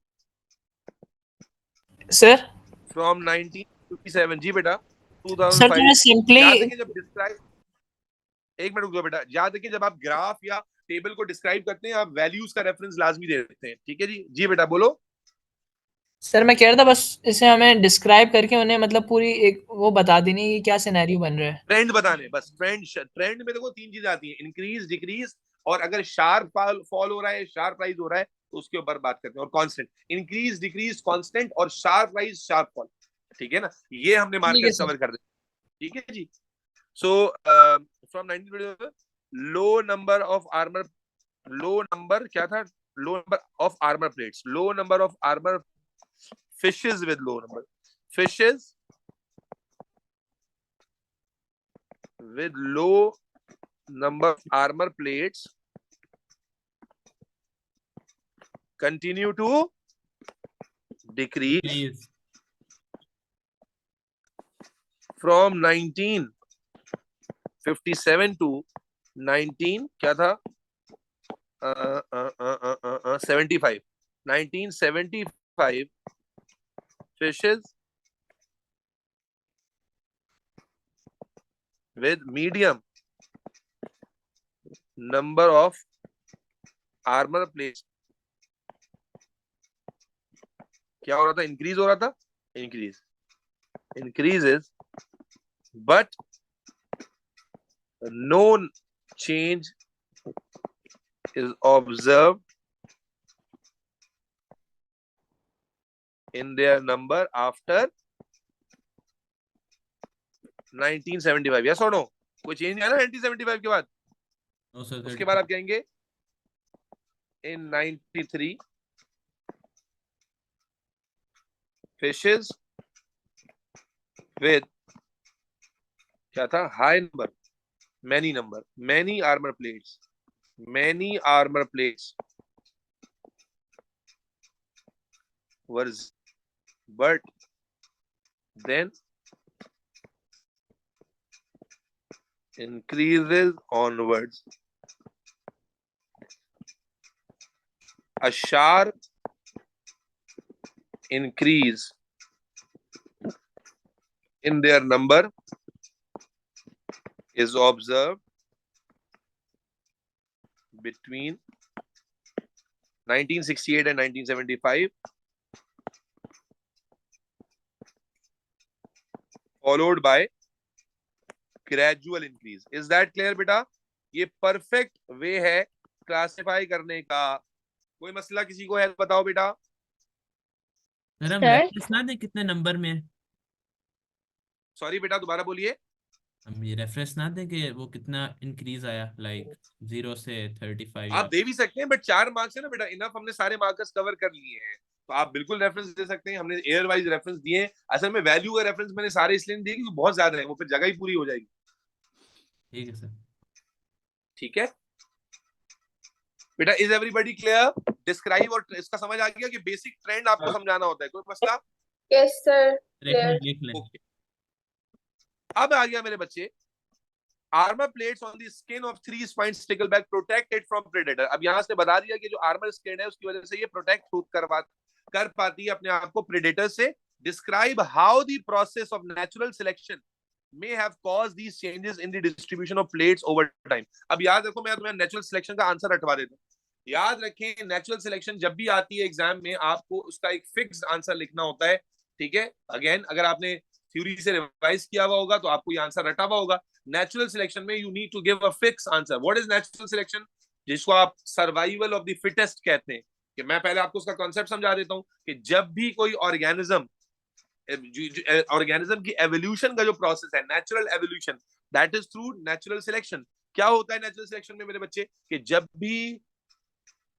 सर फ्रॉम 1957, जी बेटा, सर 2005। तो सिंपली याद रखिए जब डिस्क्राइब, एक मिनट रुक जाओ बेटा, याद रखिए जब आप ग्राफ या टेबल को डिस्क्राइब करते हैं आप वैल्यूज का रेफरेंस लाजमी दे देते हैं, ठीक है जी? जी बेटा बोलो। सर मैं कह रहा था बस इसे हमें डिस्क्राइब करके उन्हें मतलब पूरी एक वो बता देनी कि क्या सिनेरियो बन रहा है। ट्रेंड बताने, बस ट्रेंड में देखो 3 चीजें आती हैं, इंक्रीज, डिक्रीज, और अगर शार्प फॉल हो रहा है, शार्प राइज हो रहा है तो उसके ऊपर बात करते हैं, और कांस्टेंट। इंक्रीज, डिक्रीज, कांस्टेंट, और शार्प राइज, शार्प फॉल, ठीक है ना? ये हमने मार्कर्स कवर कर दिए, ठीक है जी? So from 1920 low number of armour, low number क्या था? Low number of armour plates, low number of armour fishes with low number, fishes with low number of armor plates continue to decrease Please. from 1957 to 19 क्या था? 75, 1975 fishes with medium number of armor plates क्या हो रहा था? Increase हो रहा था, increases, but no change is observed in their number after 1975, yes or no? कोई चेंज है ना 1975 के बाद? No sir. उसके बाद आप कहेंगे in 93 fishes with क्या था? high number, many armor plates was, but then increases onwards. A sharp increase in their number is observed between 1968 and 1975, followed by gradual increase. Is that clear बेटा? ये perfect way है classify करने का। कोई मसला किसी को है? बताओ बेटा। सर हम Sir? रेफरेंस ना दें कितने नंबर में है? सॉरी बेटा, दोबारा बोलिए। हम ये रेफरेंस ना दें कि वो कितना इंक्रीज आया, लाइक 0 से 35 आप या दे भी सकते हैं, बट 4 मार्क्स है ना बेटा, इनफ, हमने सारे मार्कर्स कवर कर लिए हैं, तो आप बिल्कुल रेफरेंस दे सकते हैं। हमने एयर वाइज रेफरेंस दिए हैं। असल में वैल्यू का रेफरेंस मैंने सारे इसलिए नहीं दिए क्योंकि बहुत ज्यादा है, वो फिर जगह ही पूरी हो जाएगी। ठीक है सर। ठीक है बेटा, इज एवरीबॉडी क्लियर? डिस्क्राइब, और इसका समझ आ गया कि बेसिक ट्रेंड आपको समझाना होता है, कोई मसला? Yes, sir. एक Clear. मिनट लिख लें। ओके, अब आ गया मेरे बच्चे, armour plates on the skin of 3 spine stickleback protect it from predator. अब यहां से बता दिया कि जो आर्मर स्किन है उसकी वजह से ये प्रोटेक्ट कर पाती है अपने आप को प्रेडेटर से। Describe how the process of natural selection may have caused these changes in the distribution of plates over time. अब याद रखो, मैं तुम्हें नेचुरल सिलेक्शन का आंसर रटवा देता हूँ। याद रखें, नेचुरल सिलेक्शन जब भी आती है एग्जाम में, आपको उसका एक फिक्स आंसर लिखना होता है। ठीक है, अगेन अगर आपने थ्योरी से रिवाइज किया हुआ होगा तो आपको ये आंसर रटा हुआ होगा। नेचुरल सिलेक्शन में you need to give a fix answer. What is natural selection? जिसको आप सर्वाइवल ऑफ द फिटेस्ट कहते हैं। कि मैं पहले आपको उसका कॉन्सेप्ट समझा देता हूं कि जब भी कोई ऑर्गेनिज्म की एवोल्यूशन का जो प्रोसेस है, natural evolution, that is through natural selection. क्या होता है नेचुरल सिलेक्शन में मेरे बच्चे? कि जब भी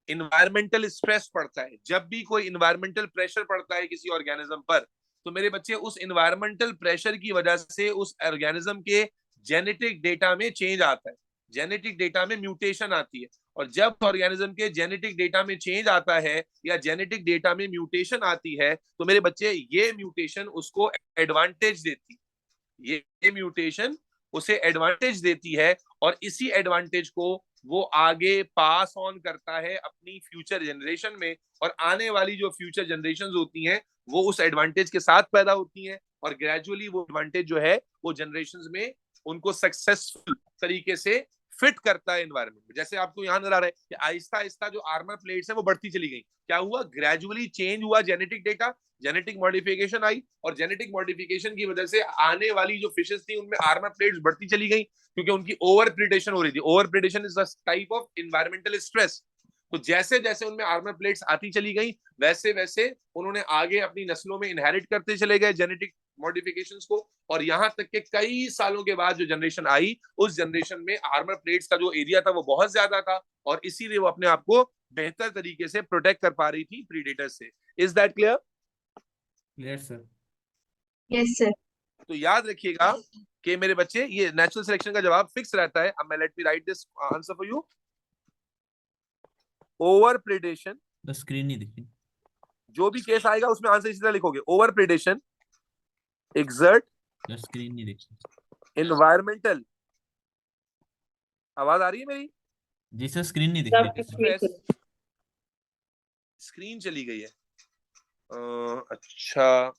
इन्वायरमेंटल स्ट्रेस पड़ता है, जब भी कोई इन्वायरमेंटल प्रेशर पड़ता है किसी ऑर्गेनिज्म पर, तो मेरे बच्चे उस इन्वायरमेंटल प्रेशर की वजह से उस ऑर्गेनिज्म के जेनेटिक डेटा में चेंज आता है, जेनेटिक डेटा में म्यूटेशन आती है। और जब ऑर्गेनिज्म के जेनेटिक डेटा में चेंज आता है या जेनेटिक डेटा में म्यूटेशन आती है, तो मेरे बच्चे ये म्यूटेशन उसको एडवांटेज देती है, ये म्यूटेशन उसे एडवांटेज देती है, और इसी एडवांटेज को वो आगे पास ऑन करता है अपनी फ्यूचर जनरेशन में। और आने वाली जो फ्यूचर जनरेशन होती हैं वो उस एडवांटेज के साथ पैदा होती हैं, और ग्रेजुअली वो एडवांटेज जो है वो जनरेशन में उनको सक्सेसफुल तरीके से फिट करता है एनवायरमेंट में। जैसे आपको यहाँ नजर आ रहा है कि आहिस्ता आहिस्ता जो आर्मर प्लेट्स है वो बढ़ती चली गई। क्या हुआ? ग्रेजुअली चेंज हुआ जेनेटिक डेटा, जेनेटिक मॉडिफिकेशन आई, और जेनेटिक मॉडिफिकेशन की वजह से आने वाली जो फिशेस थी उनमें आर्मर प्लेट्स बढ़ती चली गई, क्योंकि उनकी ओवर प्रिडेशन हो रही थी। Over predation is a type of environmental stress. तो जैसे जैसे उनमें आर्मर प्लेट्स आती चली गई, वैसे वैसे उन्होंने आगे अपनी नस्लों में इनहेरिट करते चले गए जेनेटिक मॉडिफिकेशंस को, और यहां तक के कई सालों के बाद जो जनरेशन आई, उस जनरेशन में आर्मर प्लेट्स का जो एरिया था वो बहुत ज्यादा था, और इसीलिए वो अपने आप को बेहतर तरीके से प्रोटेक्ट कर पा रही थी प्रीडेटर से। Is that clear? Clear sir. Yes, sir. तो याद रखिएगा कि मेरे बच्चे, ये नेचुरल सिलेक्शन का जवाब फिक्स रहता है। अब मैं let me right this answer for you. Over predation, the screen नहीं दिखी। जो भी केस आएगा उसमें आंसर इसी तरह लिखोगे। Over predation exert the screen नहीं दिखी। environmental, आवाज आ रही है मेरी? जी सर, स्क्रीन नहीं दिख रही थी। स्ट्रेस, स्क्रीन चली गई है। अच्छा,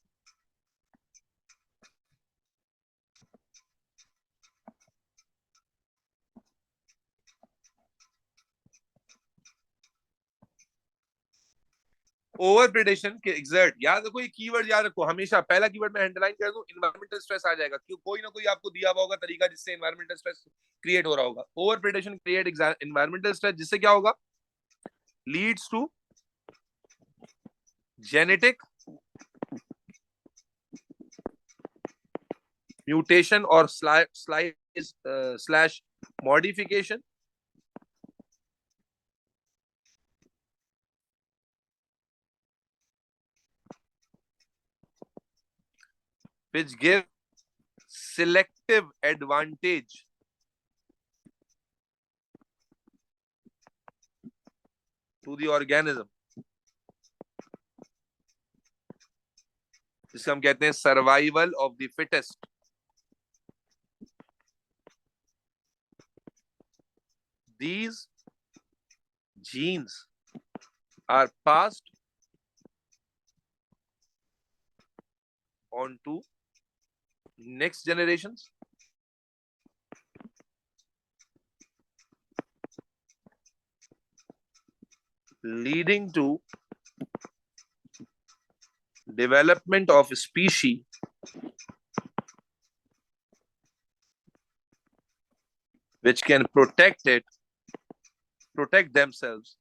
ओवर प्रेडेशन के एग्जर्ट, याद रखो, ये कीवर्ड याद रखो हमेशा। पहला कीवर्ड मैं अंडरलाइन कर दूं, एनवायरमेंटल स्ट्रेस आ जाएगा, क्यों कोई ना कोई आपको दिया हुआ होगा तरीका जिससे एनवायरमेंटल स्ट्रेस क्रिएट हो रहा होगा। Over predation create environmental stress, जिससे क्या होगा? लीड्स टू जेनेटिक म्यूटेशन और slash modification, which give selective advantage to the organism, जिसे हम कहते हैं survival of the fittest. These genes are passed on to next generations, leading to development of species which can protect themselves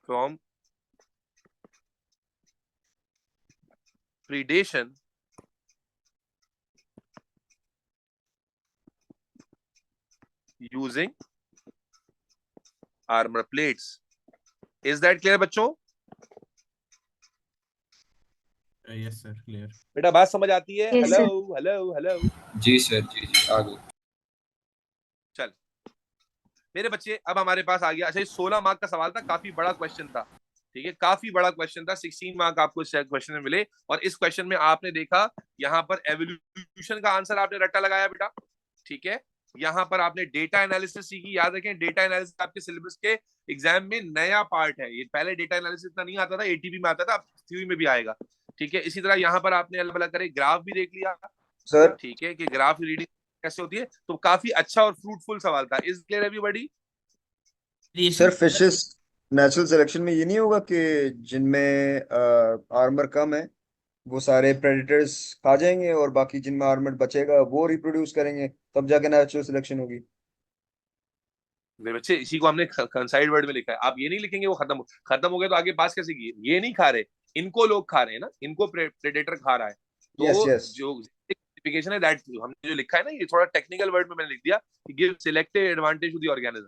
from predation using armor plates. Is that clear बच्चों? Yes sir, clear. बेटा बात समझ आती है? Yes, sir. Hello hello hello. जी sir, जी आगे। चल मेरे बच्चे, अब हमारे पास आ गया। अच्छा, ये 16 मार्क का सवाल था, काफी बड़ा क्वेश्चन था, ठीक है, काफी बड़ा क्वेश्चन था। 16 मार्क आपको इस क्वेश्चन में मिले। और इस क्वेश्चन में आपने देखा, यहाँ पर एवोल्यूशन का आंसर आपने रट्टा लगाया बेटा, ठीक है। यहाँ पर आपने डेटा एनालिसिस सीखी। याद रखें, डेटा एनालिसिस आपके सिलेबस के एग्जाम में नया पार्ट है। ये पहले डेटा एनालिसिस इतना नहीं आता था, एटीपी में आता था, अब थ्योरी में भी आएगा, ठीक है। इसी तरह यहाँ पर आपने अलग अलग करे ग्राफ भी देख लिया, सर ठीक है, कि ग्राफ रीडिंग कैसे होती है। तो काफी अच्छा और फ्रूटफुल सवाल था। Is clear everybody? Sir fishes natural selection में ये नहीं होगा कि जिनमें आर्मर कम है वो सारे प्रेडेटर्स खा जाएंगे और बाकी जिनमें आर्मर बचेगा वो रिप्रोड्यूस करेंगे, तब जाके नेचुरल सिलेक्शन होगी। मेरे बच्चे, इसी को हमने कंसाइड वर्ड में लिखा है। आप ये नहीं लिखेंगे वो खत्म हो गया तो आगे पास कैसे किए। ये नहीं खा रहे, इनको लोग खा रहे हैं ना, इनको प्रेडेटर खा रहा है। तो Yes. जो क्लासिफिकेशन है दैट हमने जो लिखा है ना, ये थोड़ा टेक्निकल वर्ड में मैंने लिख दिया कि give selective advantage to the organism,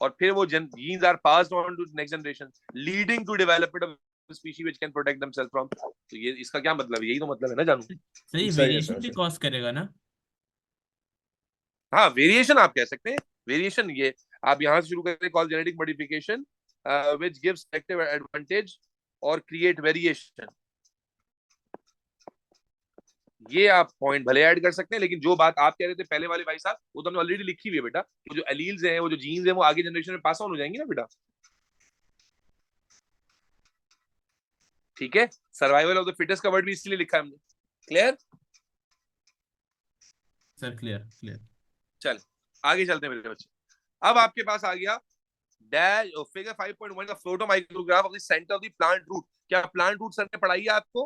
और फिर वो genes are passed on to next generation leading to development of species which can protect themselves from. तो ये इसका क्या मतलब है? यही तो मतलब है ना जानू। सही, सही है वेरिएशन सर, भी सही। कॉज करेगा ना। हाँ, वेरिएशन आप कह सकते हैं। वेरिएशन ये आप यहाँ से शुरू करें, call genetic modification which gives selective advantage और क्रिएट वेरिएशन। ये आप पॉइंट भले ऐड कर सकते हैं, लेकिन जो बात आप कह रहे थे पहले वाले भाई साहब, वो तो हमने ऑलरेडी लिखी हुई है बेटा। वो जो एलील्स हैं, वो जो जीन्स हैं, वो आगे जनरेशन में पास ऑन हो जाएंगी ना बेटा, ठीक है। सर्वाइवल ऑफ द फिटेस्ट का वर्ड भी इसलिए लिखा है हमने। क्लियर? Sir clear clear. चल आगे चलते हैं मेरे बच्चे। अब आपके पास आ गया डैश फिगर 5.1 का photomicrograph of the centre of the plant root. क्या प्लांट रूट सर ने पढ़ाई है आपको?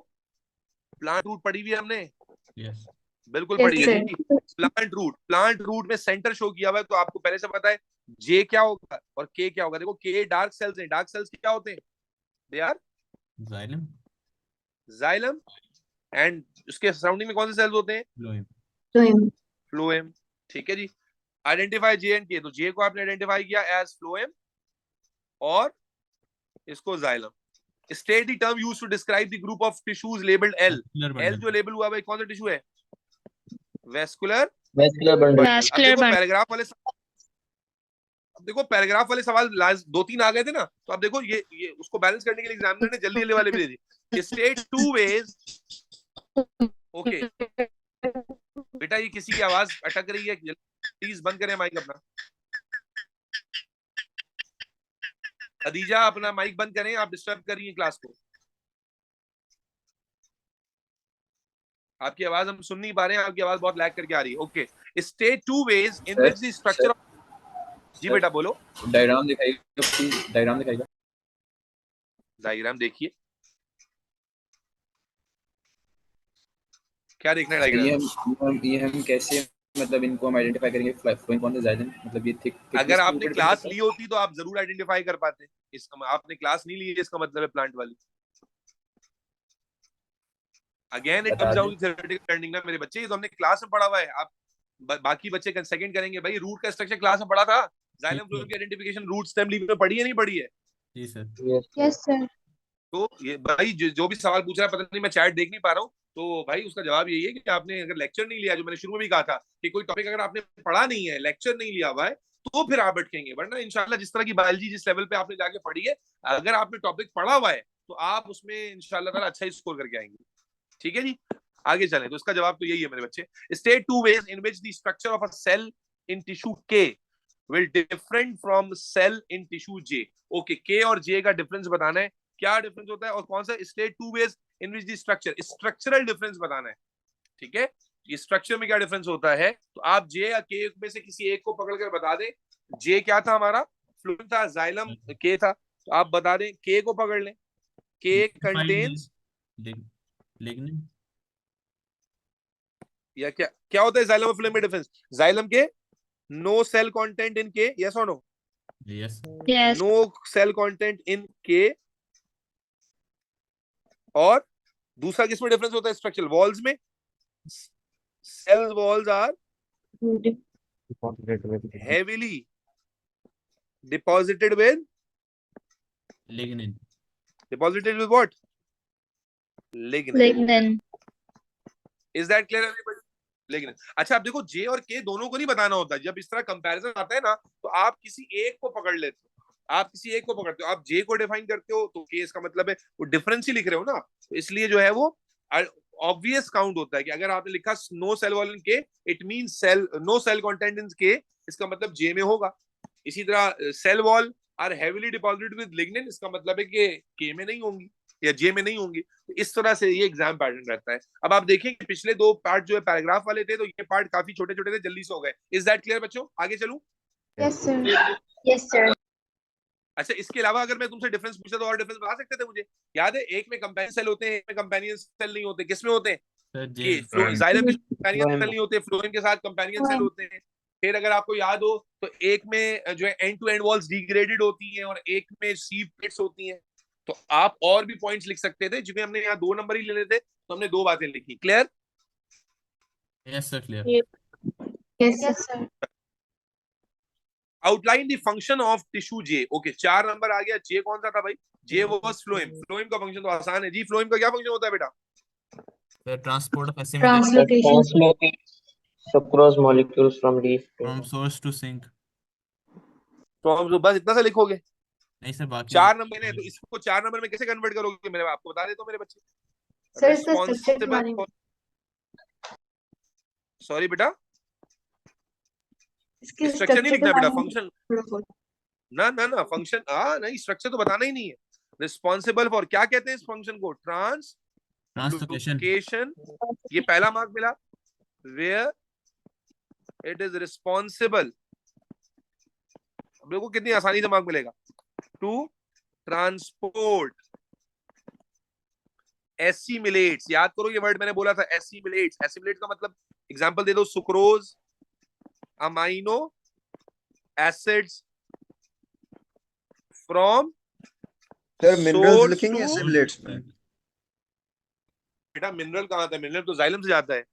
प्लांट रूट पढ़ी हुई है हमने? यस बिल्कुल Yes, पढ़ी है sir. जी। प्लांट रूट में सेंटर शो किया हुआ है, तो आपको पहले से पता है जे क्या होगा और के क्या होगा। देखो, के डार्क सेल्स हैं। डार्क सेल्स क्या होते हैं? They are xylem xylem. And उसके सराउंडिंग में कौन से सेल्स होते हैं? फ्लोएम। Floem. फ्लोएम, ठीक है जी। आइडेंटिफाई जे एंड के, तो जे को आपने आइडेंटिफाई किया एज फ्लोएम और इसको xylem. State the term used to describe the group of tissues labelled L. L जो लेबल हुआ है कौन सा टिश्यू है? Vascular vascular bundle. अब देखो पैराग्राफ वाले, अब देखो पैराग्राफ वाले सवाल 2-3 आ गए थे ना, तो अब देखो ये उसको बैलेंस करने के लिए एग्जामिनर ने जल्दी वाले भी दे दिए। State 2 veg. ओके बेटा, ये किसी की आवाज अटक रही है, प्लीज बंद करें माइक अपना। खदीजा अपना माइक बंद करें, आप डिस्टर्ब कर रही हैं क्लास को। आपकी आवाज हम सुन नहीं पा रहे हैं, आपकी आवाज बहुत लैग करके आ रही है। Okay, state 2 ways in which the structure of. जी बेटा बोलो। डायग्राम दिखाइएगा प्लीज, डायग्राम दिखाइएगा। डायग्राम देखिए, क्या देखना है डायग्राम? ये हम कैसे मतलब इनको हम आइडेंटिफाई करेंगे फ्लोएम कौन सा जाइलम, मतलब ये थिक। अगर आपने क्लास ली होती तो आप जरूर आइडेंटिफाई कर पाते। इसका आपने क्लास नहीं ली है, इसका मतलब है प्लांट वाली। Again it comes down to theoretical learning ना मेरे बच्चे। ये तो हमने क्लास में पढ़ा हुआ है। आप बाकी बच्चे सेकंड करेंगे भाई। रूट का स्ट्रक्चर क्लास में पढ़ा था। जाइलम फ्लोएम की आइडेंटिफिकेशन रूट स्टेम लीफ में पढ़ी है नहीं पढ़ी है? जी सर। Yes, sir. तो ये भाई जो भी सवाल पूछ रहा है, पता नहीं मैं चैट देख नहीं पा रहा हूँ, तो भाई उसका जवाब यही है कि आपने अगर लेक्चर नहीं लिया, जो मैंने शुरू में भी कहा था कि कोई टॉपिक अगर आपने पढ़ा नहीं है, लेक्चर नहीं लिया हुआ है, तो फिर आप अटकेंगे। वरना इंशाल्लाह जिस तरह की बायोलॉजी जिस लेवल पे आपने जाके पढ़ी है, अगर आपने टॉपिक पढ़ा हुआ है तो आप उसमें इंशाल्लाह ताला अच्छा ही स्कोर करके आएंगे। ठीक है जी, आगे चलें। तो इसका जवाब तो यही है मेरे बच्चे। State 2 ways in which the structure of a cell in tissue K will different from cell in tissue J. Okay, K और J का डिफरेंस बताना है। क्या डिफरेंस होता है और कौन सा? State 2 ways in which the structure, structural difference बताना है। ठीक है, ये स्ट्रक्चर में क्या डिफरेंस होता है, तो आप J या K में से किसी एक को पकड़कर बता दें। J क्या था हमारा? फ्लोएम था। जाइलम K था, तो आप बता दें K को पकड़ लें। K कंटेन्स लिग्निन या क्या होता है जाइलम और फ्लोएम में डिफरेंस? जाइलम के no cell content in K, yes or no? Yes No cell content in K और दूसरा किसमें डिफरेंस होता है? स्ट्रक्चरल वॉल्स में cell walls are heavily deposited with lignin. deposited with what? Lignin. Lignin. Is that clear everybody? Lignin. अच्छा, अब देखो J और K दोनों को नहीं बताना होता। जब इस तरह कंपैरिजन आता है ना, तो आप किसी एक को पकड़ लेते हो, आप किसी एक को पकड़ते हो। आप J को डिफाइन करते हो तो K इसका मतलब है वो डिफरेंस ही लिख रहे हो ना, तो इसलिए जो है वो ऑब्वियस काउंट होता है कि अगर आपने लिखा no cell wall in K, it means cell no cell content in K, इसका मतलब J में होगा। इसी तरह cell wall are heavily deposited with lignin, इसका मतलब है कि K में नहीं होंगी या J में नहीं होंगी। तो इस तरह से ये एग्जाम पैटर्न रहता है। अब आप देखेंगे पिछले दो पार्ट जो है पैराग्राफ वाले थे, तो ये पार्ट काफी छोटे छोटे थे, जल्दी से हो गए। इज दैट क्लियर बच्चों? आगे चलूं? Yes, sir. Yes, sir. अच्छा, इसके अलावा अगर मैं तुमसे डिफरेंस पूछता तो और डिफरेंस बता सकते थे मुझे? याद है, एक में कंपेनियन सेल होते हैं, एक में कंपेनियन सेल नहीं होते। किसमें होते हैं? Sir, जाइलम में कंपेनियन सेल नहीं होते, फ्लोएम के साथ कंपेनियन सेल होते हैं। फिर अगर आपको याद हो तो एक में जो है end to end walls degraded होती हैं और एक में सीव प्लेट्स होती हैं। तो आप और भी पॉइंट्स लिख सकते थे, जिसमें हमने यहाँ 2 नंबर ही लेने थे, तो हमने 2 बातें लिखी। Clear? yes sir, clear. Yes, sir. Outline the function of tissue J। Okay, 4 नंबर आ गया। J कौन सा था भाई? J was phloem. फ्लोएम का फंक्शन तो आसान है जी। फ्लोएम का क्या फंक्शन होता है बेटा? Sir, transport of assimilation Translocation. Translocate sucrose molecules from leaf to from source to sink. तो हम बस इतना सा लिखोगे। नहीं सर, बाकी 4 नंबर है, तो इसको 4 नंबर में कैसे कन्वर्ट करोगे? मेरे आपको बता देता हूँ मेरे बच्चे। Sir, इसका structure के बारे में। सॉरी बेटा, इसके स्ट्रक्चर नहीं लिखना बेटा, बारे में फंक्शन। थोड़ा बहुत। ना ना ना, फंक्शन नहीं, स्ट्रक्चर तो बताना ही नहीं है। रिस्पॉन्सिबल फॉर, क्या कहते हैं इस फंक्शन को? ट्रांसलोकेशन। ये पहला मार्क मिला। वेयर इट इज रिस्पॉन्सिबल, देखो कितनी आसानी से मार्क मिलेगा। To transport assimilates. याद करो ये वर्ड मैंने बोला था, एसिमिलेट्स। एसिमिलेट का मतलब एग्जांपल दे दो, sucrose, amino acids from sir minerals source लिखेंगे to- एसिमिलेट्स में? बेटा मिनरल कहाँ आता है? मिनरल तो जाइलम से जाता है।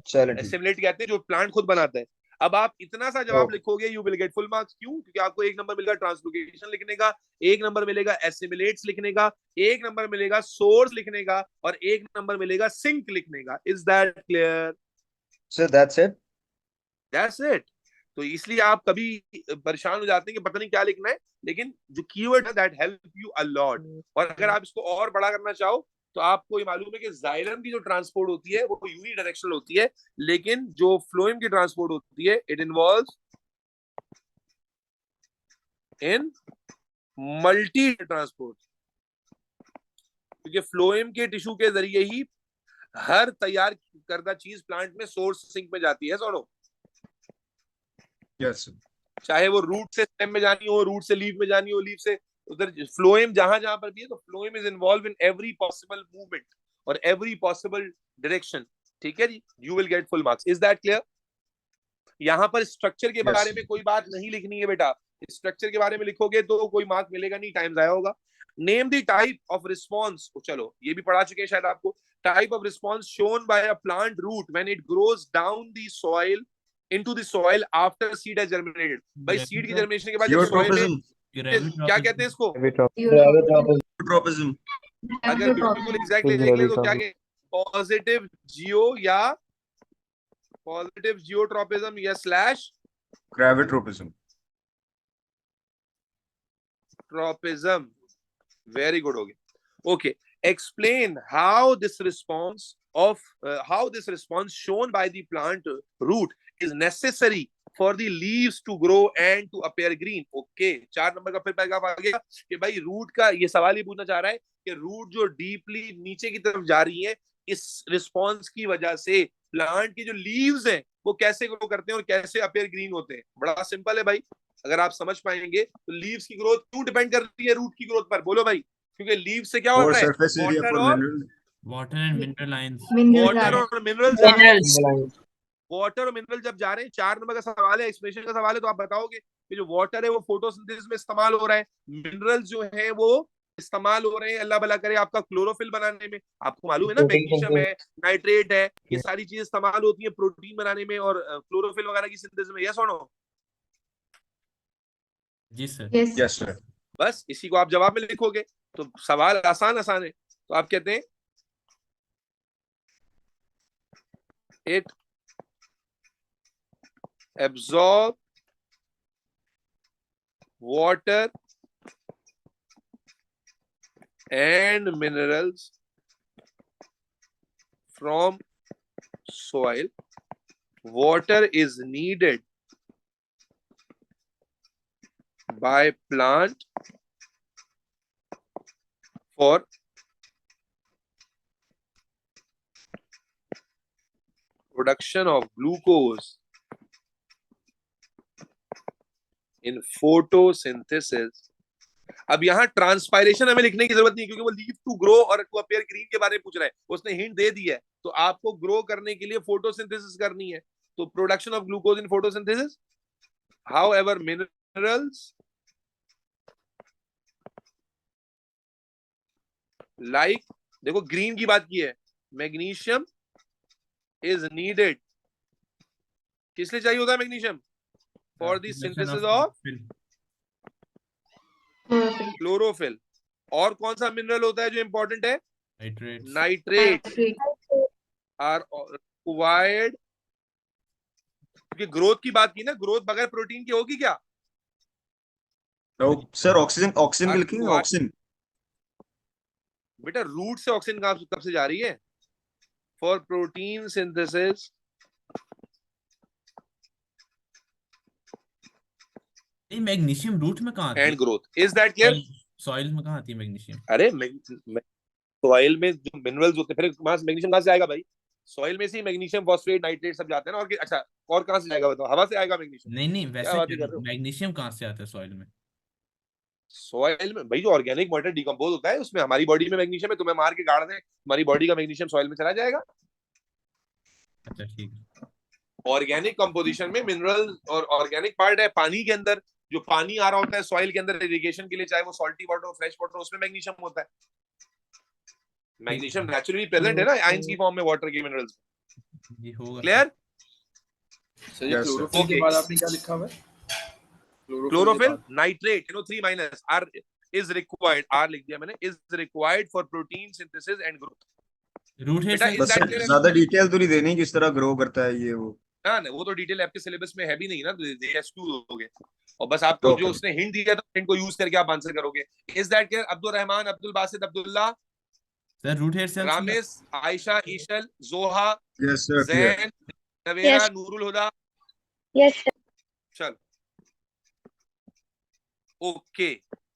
चलो ठीक। एसिमिलेट कहते हैं जो प्लांट खुद बनाता है। अब आप इतना सा जवाब ओके। लिखोगे, you will get full marks. क्यों? क्योंकि आपको 1 नंबर मिलेगा ट्रांसलोकेशन लिखने का, 1 नंबर मिलेगा एसिमिलेट्स लिखने का, 1 नंबर मिलेगा सोर्स लिखने का, और 1 नंबर मिलेगा सिंक लिखने का। Is that clear? Sir that's it. That's it. तो इसलिए आप कभी परेशान हो जाते हैं कि पता नहीं क्या लिखना है, लेकिन जो कीवर्ड है that help you a lot. और अगर आप इसको और बड़ा करना चाहो तो आपको ये मालूम है कि जाइलम की जो ट्रांसपोर्ट होती है वो यूनिडायरेक्शनल होती है, लेकिन जो फ्लोएम की ट्रांसपोर्ट होती है it involves in multi transport, क्योंकि फ्लोएम के टिश्यू के जरिए ही हर तैयार करदा चीज प्लांट में सोर्स सिंक में जाती है। सोनो, यस सर। चाहे वो रूट से स्टेम में जानी हो, रूट से लीफ में जानी हो, लीफ से उधर, फ्लोएम जहां जहां पर भी है, तो phloem is involve in every possible movement और एवरी पॉसिबल डायरेक्शन। ठीक है जी, you will get full marks. Is that clear? यहाँ पर स्ट्रक्चर के बारे में कोई बात नहीं लिखनी है बेटा। स्ट्रक्चर के बारे में लिखोगे तो कोई मार्क मिलेगा नहीं, टाइम जाया होगा। Name the type of response. चलो ये भी पढ़ा चुके हैं शायद आपको। Type of response shown by a plant root when it grows down the soil into the soil after seed has germinated। भाई सीड की जर्मिनेशन के बाद जब सोइल में, क्या कहते हैं इसको? यूट्रोपिज्म। अगर बिल्कुल एग्जैक्टली देख ले तो क्या कहते हैं? पॉजिटिव जियो या पॉजिटिव जियोट्रोपिज्म या स्लैश ग्रेविट्रोपिज्म। ट्रोपिज्म। वेरी गुड, हो गया। Okay, explain how this response shown by the plant root is necessary for the leaves to grow and to appear green। Okay, 4 number का फिर पैराग्राफ आ गया कि भाई root का ये सवाल ही पूछना चाह रहा है कि रूट जो डीपली नीचे की तरफ जा रही है, इस रिस्पॉन्स की वजह से प्लांट की जो लीव्स हैं वो कैसे ग्रो करते हैं और कैसे अपीयर ग्रीन होते हैं। बड़ा सिंपल है भाई, अगर आप समझ पाएंगे तो लीव्स की ग्रोथ क्यों डिपेंड करती है रूट की ग्रोथ पर? बोलो भाई। क्योंकि लीव से क्या होता है? Water and mineral lines. Water और मिनरल्स, वाटर और मिनरल जब जा रहे हैं, 4 नंबर का सवाल है, एक्सप्रेशन का सवाल है, तो आप बताओगे कि जो वाटर है वो फोटोसिंथेसिस में इस्तेमाल हो रहा है, मिनरल्स जो है वो इस्तेमाल हो रहे हैं अल्लाह भला करे आपका क्लोरोफिल बनाने में। आपको मालूम है ना, मैग्नीशियम है, नाइट्रेट है, ये सारी चीजें इस्तेमाल होती है प्रोटीन बनाने में और क्लोरोफिल वगैरह की सिंथेसिस में। Yes or no? जी सर। Yes sir. बस इसी को आप जवाब में लिखोगे तो सवाल आसान आसान है। तो आप कहते हैं it absorb water and minerals from soil. Water is needed by plant for production of glucose in photosynthesis. अब यहाँ ट्रांसपायरेशन हमें लिखने की जरूरत नहीं है क्योंकि वो लीव टू ग्रो और टू अपीयर ग्रीन के बारे में पूछ रहा है, उसने हिंट दे दी है। तो आपको ग्रो करने के लिए फोटोसिंथेसिस करनी है, तो production of glucose in photosynthesis. However minerals like, देखो ग्रीन की बात की है, मैग्नीशियम इज नीडेड, किस लिए चाहिए होता है magnesium? For the synthesis of chlorophyll. और कौन सा मिनरल होता है जो इंपॉर्टेंट है? नाइट्रेट आर रिक्वायर्ड, क्योंकि ग्रोथ की बात की ना, ग्रोथ बगैर प्रोटीन की होगी क्या? सर ऑक्सीजन, ऑक्सीजन लिखेंगे, ऑक्सीजन। बेटा रूट से ऑक्सीजन कब से जा रही है? For protein synthesis magnesium root में कहाँ आती एंड है? Growth. Is that clear? Soil में कहाँ आती है मैग्नीशियम? अरे सॉइल में जो मिनरल्स होते हैं, फिर मैग्नीशियम कहाँ से आएगा भाई? सॉइल में से ही मैग्नीशियम, फॉस्फेट, नाइट्रेट सब जाते हैं ना। और अच्छा, और कहाँ से जाएगा बताओ? हवा से आएगा मैग्नीशियम? नहीं क्या वैसे बात कर रहे हो? मैग्नीशियम कहाँ से आता है सॉइल में? सॉइल में भाई जो ऑर्गेनिक मैटर डिकम्पोज होता है उसमें हमारी बॉडी में मैग्नीशियम है, तुम्हें मार के गाड़ दें, हमारी बॉडी का मैग्नीशियम सॉइल में चला जाएगा। अच्छा ठीक है। ऑर्गेनिक कंपोजिशन में मिनरल और ऑर्गेनिक पार्ट है पानी के अंदर, जो पानी आ रहा होता है सॉइल के अंदर इरिगेशन के लिए, चाहे वो सॉल्टी वाटर हो, फ्रेश वाटर, उसमें मैग्नीशियम होता है। मैग्नीशियम नेचुरली प्रेजेंट है ना आयंस की फॉर्म में वाटर के मिनरल्स। ये होगा क्लियर? सर ये क्लोरोफिल के बाद आपने क्या लिखा हुआ है? Chlorophyll nitrate NO3- R is required, R लिख दिया मैंने, is required for protein synthesis and growth. Root बेटा है is बस that clear? ज्यादा डिटेल तो नहीं देनी किस तरह ग्रो करता है ये वो। ना वो तो डिटेल आपके सिलेबस में है भी नहीं ना, दे एसक्यू दोगे। और बस आपको जो उसने हिंट दिया था, हिंट को यूज करके आप आंसर करोगे। Is that clear? Abdul Rahman, Abdul Basit, Abdullah, sir root hair cells Ramesh, Ayesha, Eshal, Zoha, yes sir, Zain, Navera, Noorul Huda. Yes sir. चल ओके,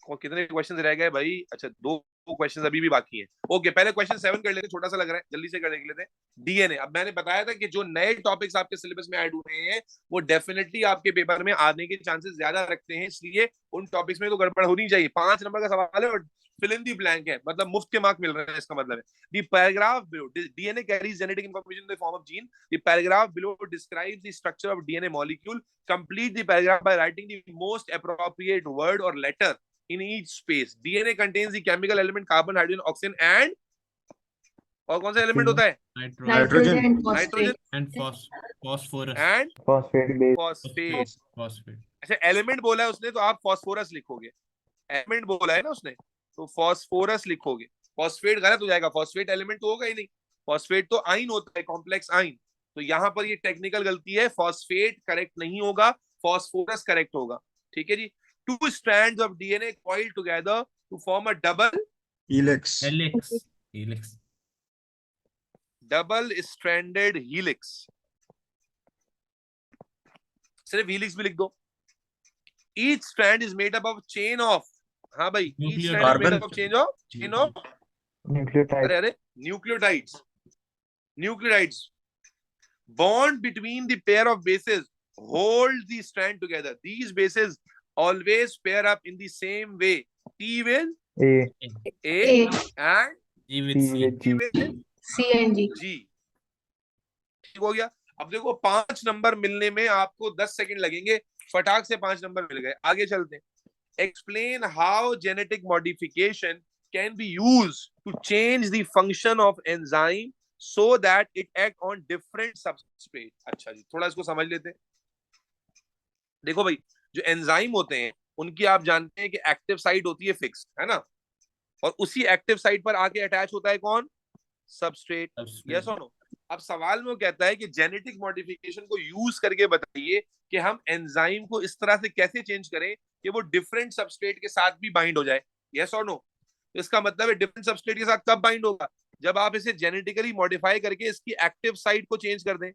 और कितने क्वेश्चंस रह गए भाई? अच्छा, दो क्वेश्चंस अभी भी बाकी हैं। ओके, पहले क्वेश्चन 7 कर लेते हैं, छोटा सा लग रहा है, जल्दी से कर लेते हैं। डीएनए, अब मैंने बताया था कि जो नए टॉपिक्स आपके सिलेबस में ऐड हुए हैं वो डेफिनेटली आपके पेपर में आने के चांसेस ज्यादा रखते हैं, इसलिए उन टॉपिक्स में तो गड़बड़ होनी चाहिए। 5 नंबर का सवाल है और फिल इन दी ब्लैंक है, मतलब मुफ्त के मार्क मिल रहे हैं, इसका मतलब है। The paragraph below, DNA carries genetic information in the form of gene. The paragraph below describes the structure of DNA molecule. Complete the paragraph by writing the most appropriate word और letter in each space. DNA contains the chemical element carbon, hydrogen, oxygen and और कौन सा element होता है? Nitrogen and phosphorus and phosphate base. Phosphate. Phosphate. अच्छा, element बोला है उसने तो आप फॉस्फोरस लिखोगे। एलिमेंट बोला है ना उसने तो फॉस्फोरस लिखोगे। फॉस्फेट गलत हो जाएगा, फॉस्फेट एलिमेंट तो होगा ही नहीं, फॉस्फेट तो आइन होता है, कॉम्प्लेक्स आइन। तो यहाँ पर ये टेक्निकल गलती है, फॉस्फेट करेक्ट नहीं होगा, फॉस्फोरस करेक्ट होगा। ठीक है जी। 2 strands of DNA coiled together to form a double helix. stranded helix. सिर्फ helix भी लिख दो। Each strand is made up of chain of, हाँ भाई, each strand is made up of chain of nucleotide. अरे nucleotides. Bond between the pair of bases hold the strand together. These bases always pair up in the same way. T with A and G with C. G with C and G. G. ठीक हो गया। अब देखो 5 number मिलने में आपको 10 second लगेंगे, फटाक से 5 नंबर मिल गए। आगे चलते हैं। Explain how genetic modification can be used to change the function of enzyme so that it act on different substrate. अच्छा जी, थोड़ा इसको समझ लेते हैं. देखो भाई, जो एंजाइम होते हैं उनकी आप जानते हैं कि एक्टिव साइट होती है फिक्स, है ना, और उसी एक्टिव साइट पर आके अटैच होता है कौन? सबस्ट्रेट. Yes or no? अब सवाल में वो कहता है कि जेनेटिक मॉडिफिकेशन को यूज करके बताइए कि हम एंजाइम को इस तरह से कैसे चेंज करें कि वो डिफरेंट सबस्ट्रेट के साथ भी बाइंड हो जाए. Yes or no? तो इसका मतलब है डिफरेंट सबस्ट्रेट के साथ कब बाइंड होगा? जब आप इसे जेनेटिकली मॉडिफाई करके इसकी एक्टिव साइट को चेंज कर दें.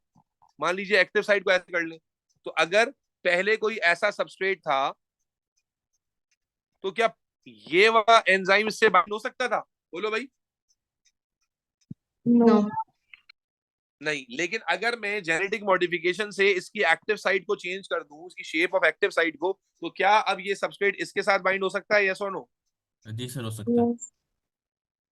मान लीजिए एक्टिव साइट को ऐसे कर लें, तो अगर पहले कोई ऐसा सबस्ट्रेट था तो क्या ये वाला एंजाइम इससे बाइंड हो सकता था? बोलो भाई. नो. नहीं. लेकिन अगर मैं जेनेटिक मॉडिफिकेशन से इसकी एक्टिव साइट को चेंज कर दूं, उसकी शेप ऑफ एक्टिव साइट को, तो क्या अब ये सबस्ट्रेट इसके साथ बाइंड हो सकता है? Yes or no? जी सर, हो सकता है.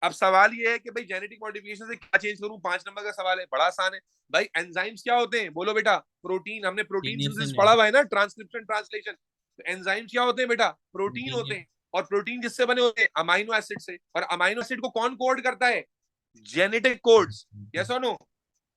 अब सवाल ये है कि भाई जेनेटिक मॉडिफिकेशन से क्या चेंज करूं? 5 नंबर का सवाल है, बड़ा आसान है भाई. एंजाइम्स क्या होते हैं? बोलो बेटा. प्रोटीन. हमने प्रोटीन सिंथेसिस पढ़ा हुआ है ना, ट्रांसक्रिप्शन ट्रांसलेशन. तो एंजाइम्स क्या होते हैं बेटा? प्रोटीन होते हैं. और प्रोटीन किससे बने होते हैं? अमाइनो एसिड से. और अमाइनो एसिड को कौन कोड करता है? Genetic codes. Yes or no?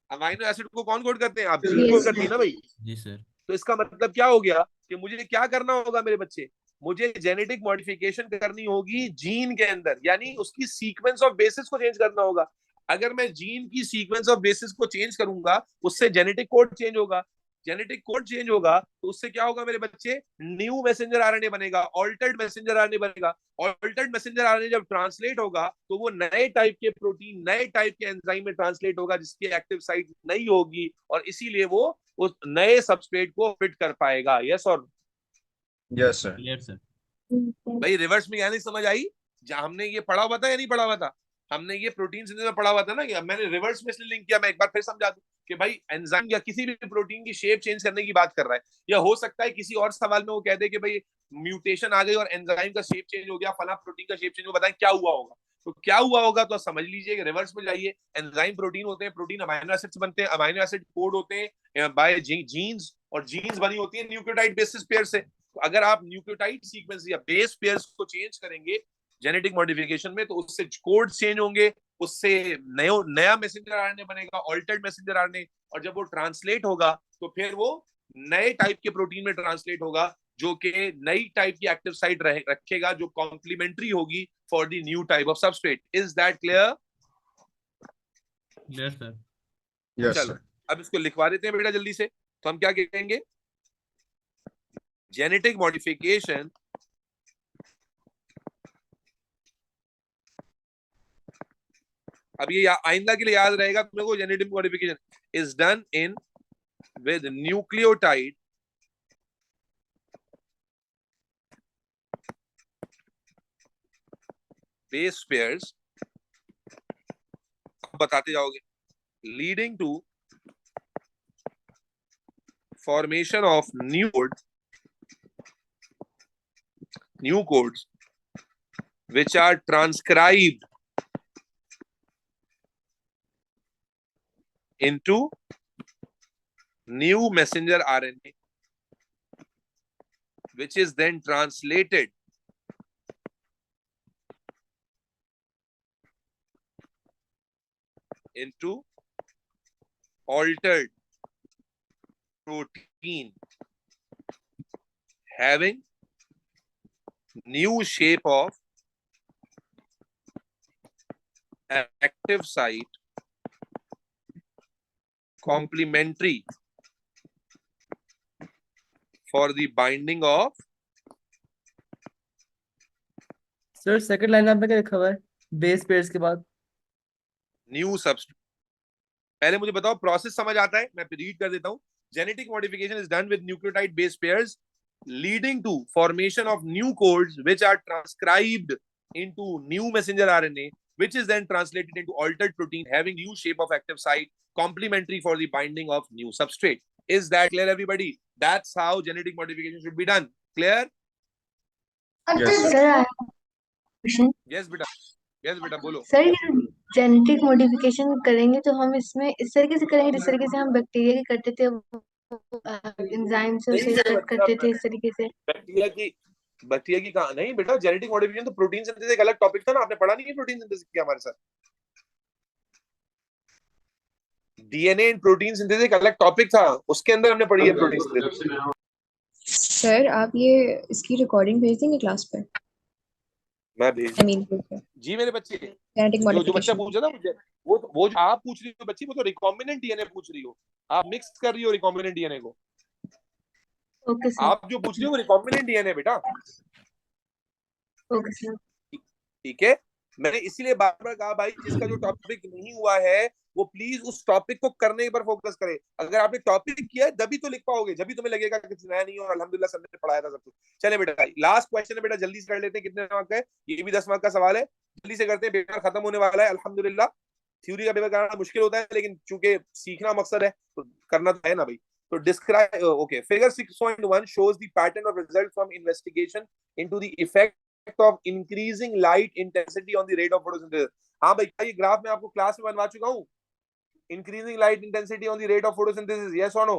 Amino acid को कौन कोड करते हैं? आप जीन कोड करती है ना भाई. जी सर. तो इसका मतलब क्या हो गया कि मुझे क्या करना होगा मेरे बच्चे? मुझे जेनेटिक मॉडिफिकेशन करनी होगी जीन के अंदर, यानी उसकी सीक्वेंस ऑफ बेसिस को चेंज करना होगा. अगर मैं जीन की सीक्वेंस ऑफ बेसिस को चेंज करूंगा, उससे जेनेटिक कोड चेंज होगा. जेनेटिक कोड चेंज होगा तो उससे क्या होगा मेरे बच्चे? न्यू मैसेंजर आरएनए बनेगा, ऑल्टर्ड मैसेंजर आरएनए बनेगा. ऑल्टर्ड मैसेंजर आरएनए जब ट्रांसलेट होगा तो वो नए टाइप के प्रोटीन, नए टाइप के एंजाइम में ट्रांसलेट होगा जिसकी एक्टिव साइट नहीं होगी, और इसीलिए वो उस नए सबस्ट्रेट को फिट कर पाएगा. यस और यस सर. Clear sir. भाई रिवर्स मैकेनिक्स समझ आई? जहां हमने ये पढ़ा हुआ था या नहीं पढ़ा हुआ था? हमने ये प्रोटीन सिंथेसिस में पढ़ा हुआ था ना. कि मैंने रिवर्स में इसलिए लिंक किया, मैं एक बार फिर समझा दूं कि भाई एंजाइम या किसी भी प्रोटीन की शेप चेंज करने की बात कर रहा है, या हो सकता है किसी और सवाल में वो कह दे कि भाई म्यूटेशन आ गई और एंजाइम का शेप चेंज हो गया, फला प्रोटीन का शेप चेंज हो, बताएं क्या हुआ होगा. तो क्या हुआ होगा तो समझ लीजिए कि रिवर्स में जाइए. एंजाइम प्रोटीन होते हैं, प्रोटीन अमाइनो एसिड से बनते हैं, अमाइनो एसिड कोड होते हैं बाय जीन्स, और जीन्स बनी होती है न्यूक्लियोटाइड बेसिस पेयर से. तो अगर आप न्यूक्लियोटाइड सीक्वेंस या बेस पेयर्स को चेंज करेंगे जेनेटिक मॉडिफिकेशन में, तो उससे कोड चेंज होंगे, उससे नया मैसेंजर आरएनए बनेगा, ऑल्टर्ड मैसेंजर आरएनए. और जब वो ट्रांसलेट होगा तो फिर वो नए टाइप के प्रोटीन में ट्रांसलेट होगा, जो कि नई टाइप की एक्टिव साइट रखेगा, जो कॉम्प्लीमेंट्री होगी for the new type of substrate. Is that clear? Clear sir. Yes चलो सर. अब इसको लिखवा देते हैं बेटा जल्दी से. तो हम क्या कहेंगे? जेनेटिक मॉडिफिकेशन अब ये आइंदा के लिए याद रहेगा तुम लोगों को. Genetic modification is done in with nucleotide base pairs, बताते जाओगे, leading to formation of new codes which are transcribed into new messenger RNA, which is then translated into altered protein having new shape of active site complementary for the binding of. Sir second line में क्या लिखा हुआ है base pairs के बाद? New substrate. पहले मुझे बताओ प्रोसेस समझ आता है? मैं रीड कर देता हूं. Genetic modification is done with nucleotide base pairs leading to formation of new codes which are transcribed into new messenger RNA, which is then translated into altered protein having new shape of active site complementary for the binding of new substrate. Is that clear everybody? That's how genetic modification should be done. Clear? Yes, sir. Sir question. Yes beta. Yes beta, बोलो. Sir ये genetic modification करेंगे तो हम इसमें इस तरीके से करेंगे जिस तरीके से हम बैक्टीरिया की करते थे, एंजाइम से उसे कट करते थे, इस तरीके से. बैक्टीरिया की बैक्टीरिया की कहा नहीं बेटा, जेनेटिक मॉडिफिकेशन तो प्रोटीन सिंथेसिस एक अलग टॉपिक था ना, आपने पढ़ा नहीं है प्रोटीन सिंथेसिस क्या हमारे साथ? डीएनए एंड प्रोटीन सिंथेसिस एक अलग टॉपिक था, उसके अंदर हमने पढ़ी है प्रोटीन सिंथेसिस। सर आप ये इसकी रिकॉर्डिंग भेज देंगे क्लास पे? मैं भेज आई मीन जी मेरे बच्चे, जेनेटिक जो बच्चा मॉडिफिकेशन। पूछा ना मुझे, वो जो आप पूछ रही हो बच्ची, वो तो रिकॉम्बिनेंट डीएनए पूछ रही हो, आप मिक्स कर रही हो रिकॉम्बिनेंट डीएनए को। Okay sir. आप जो पूछ रही हो वो रिकॉम्बिनेंट डीएनए बेटा। Okay sir. ठीक है, मैंने इसीलिए बार बार कहा भाई, जिसका जो टॉपिक नहीं हुआ है वो प्लीज उस टॉपिक को करने पर फोकस करे। अगर आपने टॉपिक किया है तभी तो लिख पाओगे, जब भी तुम्हें लगेगा कि कुछ नया नहीं है और अल्हम्दुलिल्लाह सर ने पढ़ाया था सब कुछ। चले बेटा, लास्ट क्वेश्चन है बेटा, जल्दी से कर लेते हैं। कितने मार्क का है? ये भी 10 मार्क का सवाल है, जल्दी से करते हैं, पेपर खत्म होने वाला है अल्हम्दुलिल्लाह। थ्योरी का पेपर कराना मुश्किल होता है, लेकिन चूंकि सीखना मकसद है तो करना तो है ना भाई। तो describe, okay, figure 6.1 shows the pattern of result from investigation into the effect of increasing light intensity on the rate of photosynthesis। हाँ भाई, क्या ये ग्राफ मैं आपको क्लास में बनवा चुका हूँ? Increasing light intensity on the rate of photosynthesis, yes or no?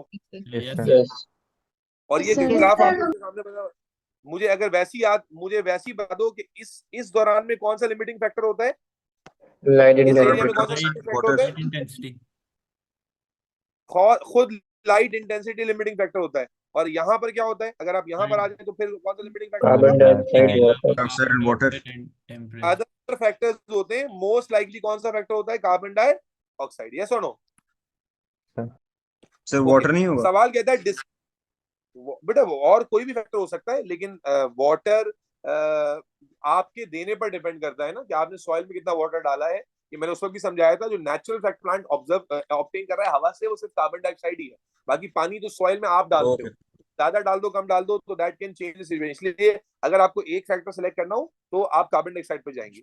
और ये जो Yes, ग्राफ sir. आपके सामने बना, मुझे अगर मुझे वैसी बता दो कि इस दौरान में कौन सा लिमिटिंग फैक्टर होता है? लाइट इस इंटेंसिटी। एरिया में कौन सा लिमिटिंग फैक्टर होता है? इंटेंसिटी। खुद लाइट इंटेंसिटी लिमिटिंग फैक्टर होता है। और यहाँ पर क्या होता है? अगर आप यहाँ पर आ जाए तो फिर कौन सा लिमिटिंग फैक्टर कार्बन होता डाइऑक्साइड, डाइऑक्साइड एंड वाटर। है? अदर फैक्टर्स होते हैं, मोस्ट लाइकली कौन सा फैक्टर होता है? Carbon dioxide, yes or no? Sir water नहीं होगा? सवाल कहता है बेटा वो और कोई भी फैक्टर हो सकता है, लेकिन वाटर आपके देने पर डिपेंड करता है ना, कि आपने सॉइल में कितना वाटर डाला है। ये मैंने उस वक्त भी समझाया था, जो नेचुरल फैक्ट प्लांट ऑब्टेन कर रहा है हवा से, वो सिर्फ कार्बन डाइऑक्साइड ही है। बाकी पानी तो सॉइल में आप डालते हो, ज्यादा डाल दो कम डाल दो तो that can change the situation. इसलिए अगर आपको एक फैक्टर सेलेक्ट करना हो तो आप कार्बन डाइऑक्साइड पे जाएंगे।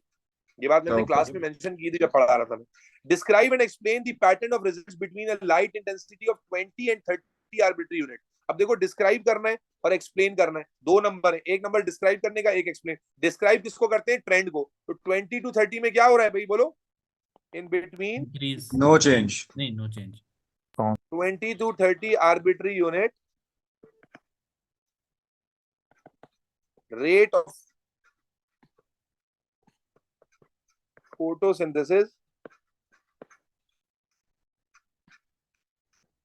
ये बात मैंने क्लास में मेंशन की थी जब पढ़ा रहा था मैं। Describe and explain the pattern of results between a light intensity of 20 and 30 arbitrary unit. अब देखो, डिस्क्राइब करना है और एक्सप्लेन करना है, 2 नंबर है, एक नंबर डिस्क्राइब करने का, एक एक्सप्लेन। डिस्क्राइब किसको करते हैं? ट्रेंड को। तो 20 to 30 में क्या हो रहा है भाई, बोलो? In between increase, no change. नहीं no change. 20 to 30 arbitrary unit rate of photosynthesis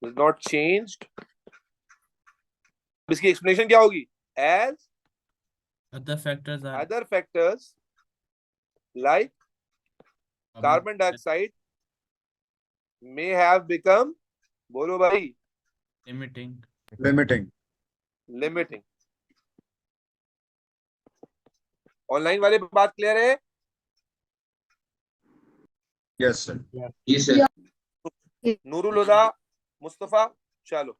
is not changed। इसकी एक्सप्लेनेशन क्या होगी? As other factors are other factors like carbon dioxide may have become, बोलो भाई, limiting। limiting। ऑनलाइन वाले पे बात clear है? Yes sir. नूरुल हुदा, मुस्तफा, चलो।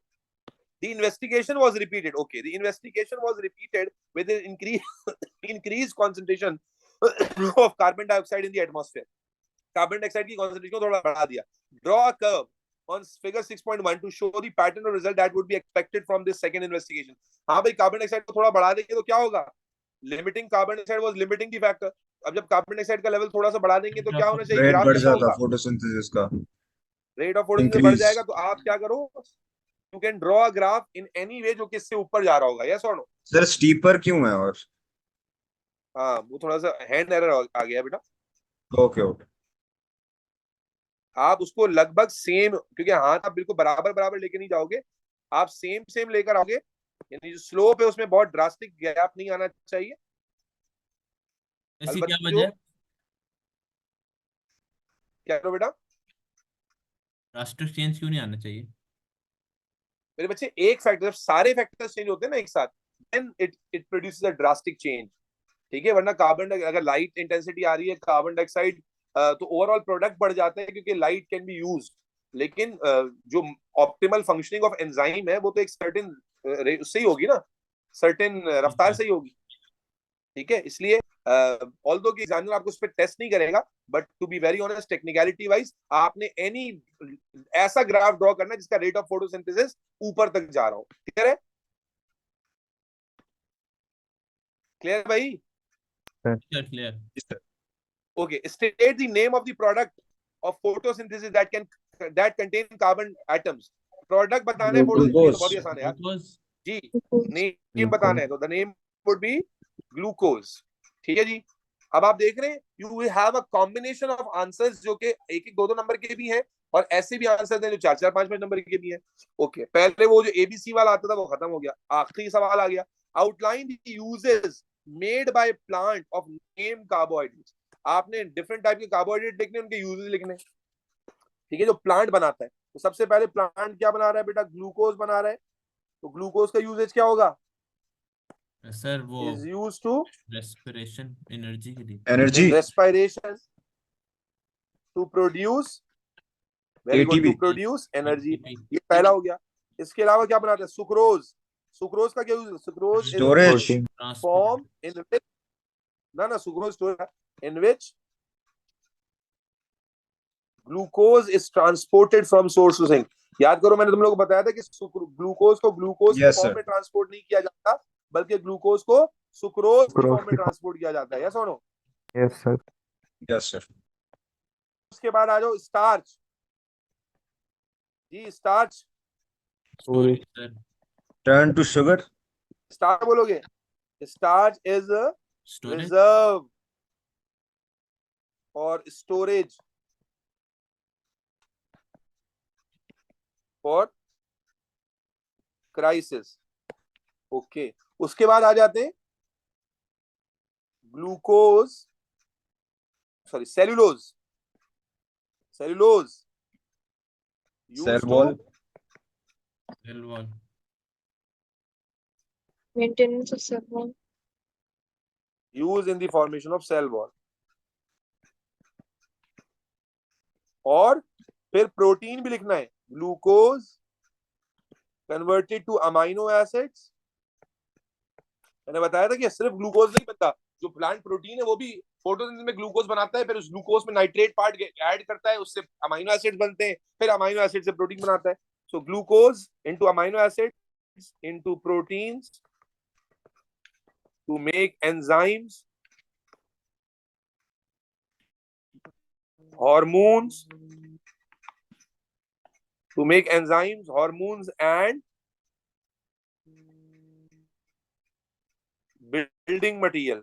The investigation was repeated. Okay, the investigation was repeated with an increased concentration of carbon dioxide in the atmosphere. Carbon dioxide की concentration को थोड़ा बढ़ा दिया. Draw a curve on figure 6.1 to show the pattern of result that would be expected from this second investigation. हाँ भाई, carbon dioxide को थोड़ा बढ़ा देंगे तो क्या होगा? Limiting carbon dioxide was limiting the factor. अब जब कार्बन डाइऑक्साइड का लेवल थोड़ा सा बढ़ा देंगे तो क्या होना चाहिए? रेट ग्राफ बढ़ कैसा जाता होगा? फोटोसिंथेसिस का, रेट ऑफ फोटोसिंथेसिस बढ़ Increase. जाएगा। तो आप क्या करो, you can draw a graph in any way जो कि इससे ऊपर जा रहा होगा, yes or no? Sir steeper क्यों है? और हाँ, वो थोड़ा सा हैंड एरर आ गया बेटा। Okay okay. आप उसको लगभग सेम, क्योंकि हाथ आप बिल्कुल बराबर बराबर लेके नहीं जाओगे, आप सेम लेकर आओगे, यानी जो स्लोप है उसमें बहुत ड्रास्टिक गैप नहीं आना चाहिए। ऐसी क्या अलबत्ता वजह है? क्या करो बेटा? ड्रास्टिक चेंज क्यों नहीं आना चाहिए? मेरे बच्चे, एक फैक्टर, जब सारे फैक्टर्स चेंज होते हैं ना एक साथ, then it produces a drastic change. ठीक है, वरना कार्बन, अगर लाइट इंटेंसिटी आ रही है कार्बन डाइऑक्साइड, तो ओवरऑल प्रोडक्ट बढ़ जाता है क्योंकि लाइट कैन बी यूज। लेकिन जो ऑप्टिमल फंक्शनिंग ऑफ एंजाइम है वो तो एक सर्टेन उससे ही होगी ना, सर्टेन रफ्तार से ही होगी। ठीक है, इसलिए ऑल्दो कि एग्जामिनर आपको उस पर टेस्ट नहीं करेगा, but to be very honest, technicality wise आपने एनी ऐसा ग्राफ ड्रॉ करना है जिसका रेट ऑफ फोटोसिंथेसिस ऊपर तक जा रहा हो। क्लियर है? क्लियर भाई? Clear. Okay, state the name of the product of photosynthesis that contain carbon atoms. Product बताना है photosynthesis, बहुत ही आसान है यार जी, नेम बताना है, तो the name would be glucose. ठीक है जी। अब आप देख रहे हैं you will have a combination of answers जो कि एक एक दो दो नंबर के भी हैं और ऐसे भी आंसर हैं जो चार चार पांच पांच नंबर के भी हैं। ओके, पहले वो जो एबीसी वाला आता था वो खत्म हो गया, आखिरी सवाल आ गया। Outline the uses made by plant of name carbohydrates. आपने डिफरेंट टाइप के कार्बोहाइड्रेट लिखने, उनके यूजेस लिखने। ठीक है, जो प्लांट बनाता है, तो सबसे पहले प्लांट क्या बना रहा है बेटा? ग्लूकोज बना रहा है। तो ग्लूकोज का यूजेज क्या होगा? सर वो is use to respiration energy के लिए। Energy, respiration to produce, very good, to ATP, produce energy. ATP, ये पहला हो गया। इसके अलावा क्या बनाते हैं? सुक्रोज। सुक्रोज का क्या use? Sucrose is storage, protein, form in which, ना sucrose storage, in which glucose is transported from source to sink. याद करो, मैंने तुम लोगों को बताया था कि ग्लूकोज को ग्लूकोज की Yes, फॉर्म sir. में ट्रांसपोर्ट नहीं किया जाता, बल्कि ग्लूकोज को सुक्रोज की सुक्रोज फॉर्म में की ट्रांसपोर्ट किया जाता है। Yes or no? Yes sir, yes sir. उसके बाद आ जाओ स्टार्च। जी, starch. Storage sir. Turn to sugar, starch बोलोगे? स्टार्च इज स्टोरेज रिजर्व और स्टोरेज फॉर क्राइसिस। ओके, उसके बाद आ जाते हैं glucose, sorry cellulose. Cellulose cell used wall, to cell wall. Maintenance of cell wall. use in the formation of cell wall। और फिर protein भी लिखना है, glucose converted two amino acids. मैंने बताया था कि सिर्फ ग्लूकोज नहीं बनता, जो प्लांट प्रोटीन है वो भी फोटोसिंथेसिस में ग्लूकोज बनाता है, फिर उस ग्लूकोज में नाइट्रेट पार्ट ऐड करता है, उससे अमाइनो एसिड्स बनते हैं, फिर अमाइनो एसिड से प्रोटीन बनाता है। So glucose into amino acids into proteins to make enzymes, hormones, to make enzymes, hormones and building material।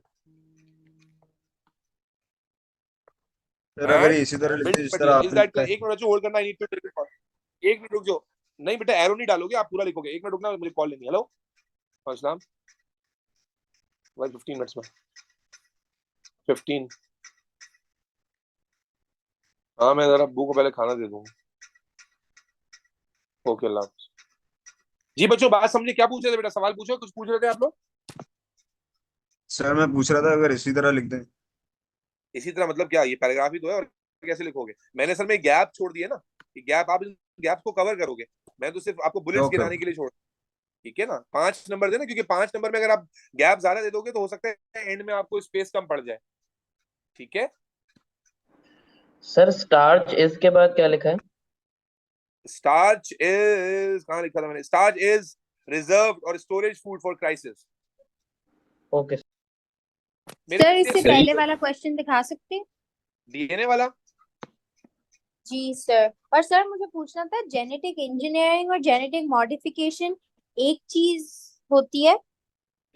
फिर अगर ये इसी तरह लिखते building जिस तरह material is आपने that लिखा है, एक मिनट होल्ड करना, I need to take a call। एक मिनट रुक जाओ। नहीं बेटा, एरो नहीं डालोगे, आप पूरा लिखोगे। एक मिनट रुकना, मुझे कॉल लेनी है। हेलो अस्सलाम, भाई 15 मिनट्स में 15। हाँ, मैं जरा अब्बू को पहले खाना दे दूंगा। ओके, अल्लाह हाफ़िज़। जी बच्चों, बात समझे? क्या पूछ रहे थे बेटा? सवाल पूछो, कुछ पूछ रहे थे आप लोग? सर मैं पूछ रहा था अगर इसी तरह लिख दें। इसी तरह मतलब क्या? ये पैराग्राफ ही तो है, और कैसे लिखोगे? मैंने सर में गैप छोड़ दिए ना, कि गैप, आप गैप को कवर करोगे। मैं तो सिर्फ आपको बुलेट्स ओके, गिनाने के लिए छोड़, ठीक है ना? 5 नंबर देना, क्योंकि 5 नंबर में अगर आप गैप ज्यादा दे दोगे तो हो सकता है एंड में आपको स्पेस कम पड़ जाए। ठीक है? सर स्टार्च इज के बाद क्या लिखा है? स्टार्च इज, कहाँ लिखा था मैंने? स्टार्च इज रिजर्व और storage food for crisis. Okay sir, इससे पहले वाला क्वेश्चन दिखा सकते हैं? डीएनए वाला? जी सर। और सर मुझे पूछना था, जेनेटिक इंजीनियरिंग और जेनेटिक मॉडिफिकेशन एक चीज होती है?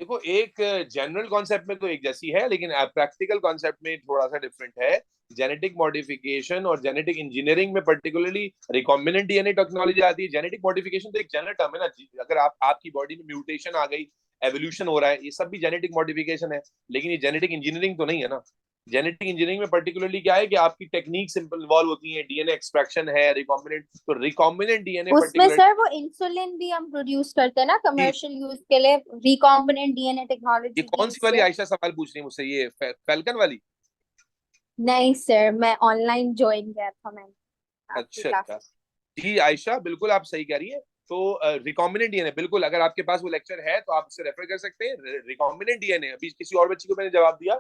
देखो, एक जनरल कॉन्सेप्ट में तो एक जैसी है, लेकिन प्रैक्टिकल कॉन्सेप्ट में थोड़ा सा डिफरेंट है। जेनेटिक मॉडिफिकेशन और जेनेटिक इंजीनियरिंग में पर्टिकुलरली रिकॉम्बिनेंट डीएनए टेक्नोलॉजी आती है। जेनेटिक मॉडिफिकेशन तो एक जनरल टर्म है ना जी। अगर आपकी बॉडी में म्यूटेशन आ गई, एवोल्यूशन हो रहा है, ये सब भी जेनेटिक मॉडिफिकेशन है, लेकिन ये जेनेटिक इंजीनियरिंग तो नहीं है ना। जेनेटिक इंजीनियरिंग में पर्टिकुलरली क्या है कि आपकी टेक्निक सिंपल इन्वॉल्व होती है, डीएनए एक्सट्रैक्शन है, रिकॉम्बिनेंट। तो रिकॉम्बिनेंट डीएनए उसमें सर वो इंसुलिन भी हम प्रोड्यूस करते हैं ना कमर्शियल यूज के लिए, रिकॉम्बिनेंट डीएनए टेक्नोलॉजी। ये कौन सी वाली आयशा सवाल पूछ रही है मुझसे? ये फैल्कन वाली? नहीं सर, मैं ऑनलाइन ज्वाइन किया था मैंने आपकी अच्छा क्लास। जी आयशा, बिल्कुल आप सही कह रही है। तो रिकॉम्बिनेंट डीएनए, बिल्कुल, अगर आपके पास वो लेक्चर है तो आप उससे रेफर कर सकते हैं। रिकॉम्बिनेंट डीएनए, अभी किसी और बच्ची को मैंने जवाब दिया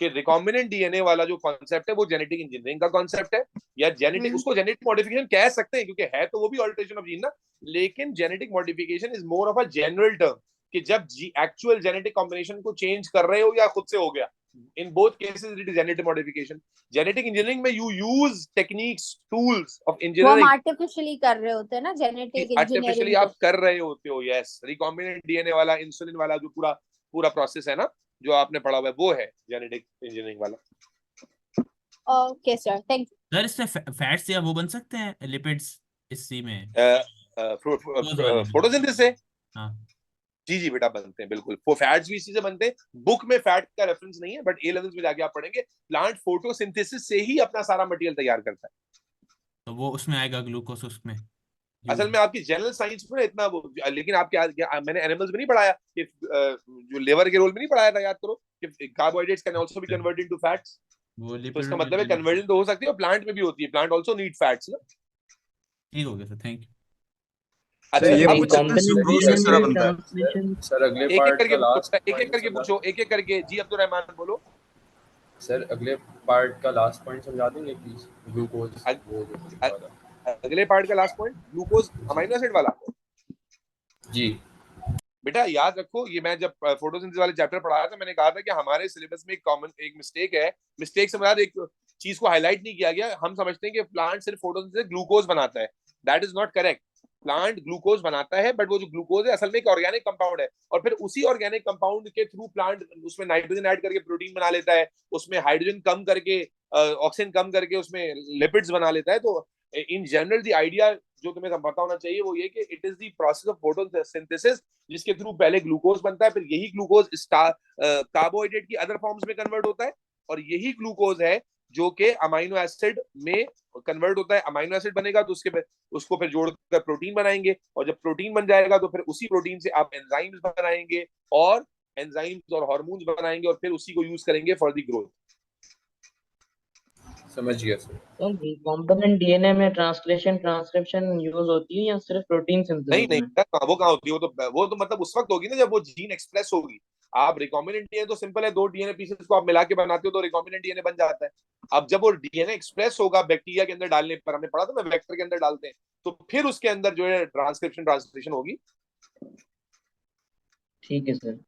कि रिकॉम्बिनेंट डीएनए वाला जो कॉन्सेप्ट है वो जेनेटिक इंजीनियरिंग का कॉन्सेप्ट है, या जेनेटिक, उसको जेनेटिक मॉडिफिकेशन कह सकते हैं, क्योंकि है तो वो भी ऑल्टरेशन ऑफ जीन ना। लेकिन genetic modification is more of a general term, कि जब एक्चुअल जेनेटिक कॉम्बिनेशन को चेंज कर रहे हो या खुद से हो गया। In both cases it is genetic modification। Genetic engineering में you use techniques, tools of वो हम engineering। आर्टिफिशियली कर रहे होते हैं ना जेनेटिक आर्टिफिशियली इंजीनियरिंग आप कर रहे होते हो, यस। रिकॉम्बिनेंट डीएनए वाला, इंसुलिन वाला जो पूरा प्रोसेस है ना, जो आपने पढ़ा हुआ है वो है जेनेटिक इंजीनियरिंग वाला। Okay sir, thank you. Sir इससे फैट्स या वो बन सकते हैं लिपिड्स इसी में फोटोसिंथेसिस से हाँ जी जी बेटा बनते हैं बिल्कुल। वो फैट्स भी इसी से बनते हैं। बुक में फैट का रेफरेंस नहीं है, बट ए लेवल्स में जाके आप पढ़ेंगे प्लांट फोटोसिंथेसिस से ही अपना सारा मटेरियल तैयार करता है। तो वो उसमें आएगा ग्लूकोज उसमें असल में आपकी जनरल साइंस में इतना वो, लेकिन आपके मैंने एनिमल्स में नहीं पढ़ाया कि जो लिवर के रोल में नहीं पढ़ाया था, याद करो कि carbohydrates can also be converted into fats. वो तो लिपिड इसका मतलब है कन्वर्जन तो हो सकती है और प्लांट में भी होती है। प्लांट आल्सो नीड फैट्स ना। ठीक हो गया सर, थैंक यू। अच्छा सर ये अब पूछते हैं सुक्रोज किस तरह बनता है? ट्रांसलेशन सर अगले एक एक पार्ट करके का लास्ट एक एक करके पूछो, एक एक करके। जी अब्दुल रहमान बोलो। सर अगले पार्ट का लास्ट पॉइंट समझा देंगे प्लीज, ग्लूकोज वो जो वाला। अगले पार्ट का last point glucose amino acid वाला। जी बेटा याद रखो, ये मैं जब फोटोसिंथेसिस वाले चैप्टर पढ़ाया था मैंने कहा था कि हमारे सिलेबस में एक मिस्टेक है। मिस्टेक से मुराद एक चीज को हाईलाइट नहीं किया गया। हम समझते हैं कि प्लांट सिर्फ फोटोसिंथेसिस से ग्लूकोज बनाता है। That is not correct. Plant glucose बनाता है, बट वो जो ग्लूकोज है असल में एक ऑर्गेनिक कंपाउंड है, और फिर उसी ऑर्गेनिक कंपाउंड के थ्रू प्लांट उसमें नाइट्रोजन ऐड करके प्रोटीन बना लेता है, उसमें हाइड्रोजन कम करके ऑक्सीजन कम करके उसमें लिपिड्स बना लेता है। तो इन जनरल द आइडिया जो तुम्हें पता होना चाहिए वो ये कि it is the process of photosynthesis, जिसके थ्रू पहले ग्लूकोज बनता है, फिर यही ग्लूकोज कार्बोहाइड्रेट की अदर फॉर्म्स में कन्वर्ट होता है, और यही ग्लूकोज है जो कि अमीनो एसिड में कन्वर्ट होता है। अमीनो एसिड बनेगा तो उसको फिर जोड़कर प्रोटीन बनाएंगे, और जब प्रोटीन बन जाएगा तो फिर उसी प्रोटीन से आप एंजाइम्स बनाएंगे, और एंजाइम्स और हार्मोन्स बनाएंगे, और फिर उसी को यूज करेंगे फॉर द ग्रोथ। समझ गया सर। तो कंपोनेंट डीएनए में ट्रांसलेशन ट्रांसक्रिप्शन यूज होती है या सिर्फ प्रोटीन नहीं सिंथेसिस नहीं में? वो कहाँ होती है? वो तो मतलब उस वक्त होगी ना जब वो जीन एक्सप्रेस होगी। आप रिकॉम्बिनेंट डीएनए तो सिंपल है, 2 डीएनए पीसेस को आप मिला के बनाते हो तो रिकॉम्बिनेंट डीएनए बन जाता है। अब जब वो डीएनए एक्सप्रेस होगा बैक्टीरिया के अंदर डालने पर, हमने पढ़ा था ना वेक्टर के अंदर डालते हैं, तो फिर उसके अंदर जो है ट्रांसक्रिप्शन ट्रांसलेशन होगी। ठीक है सर।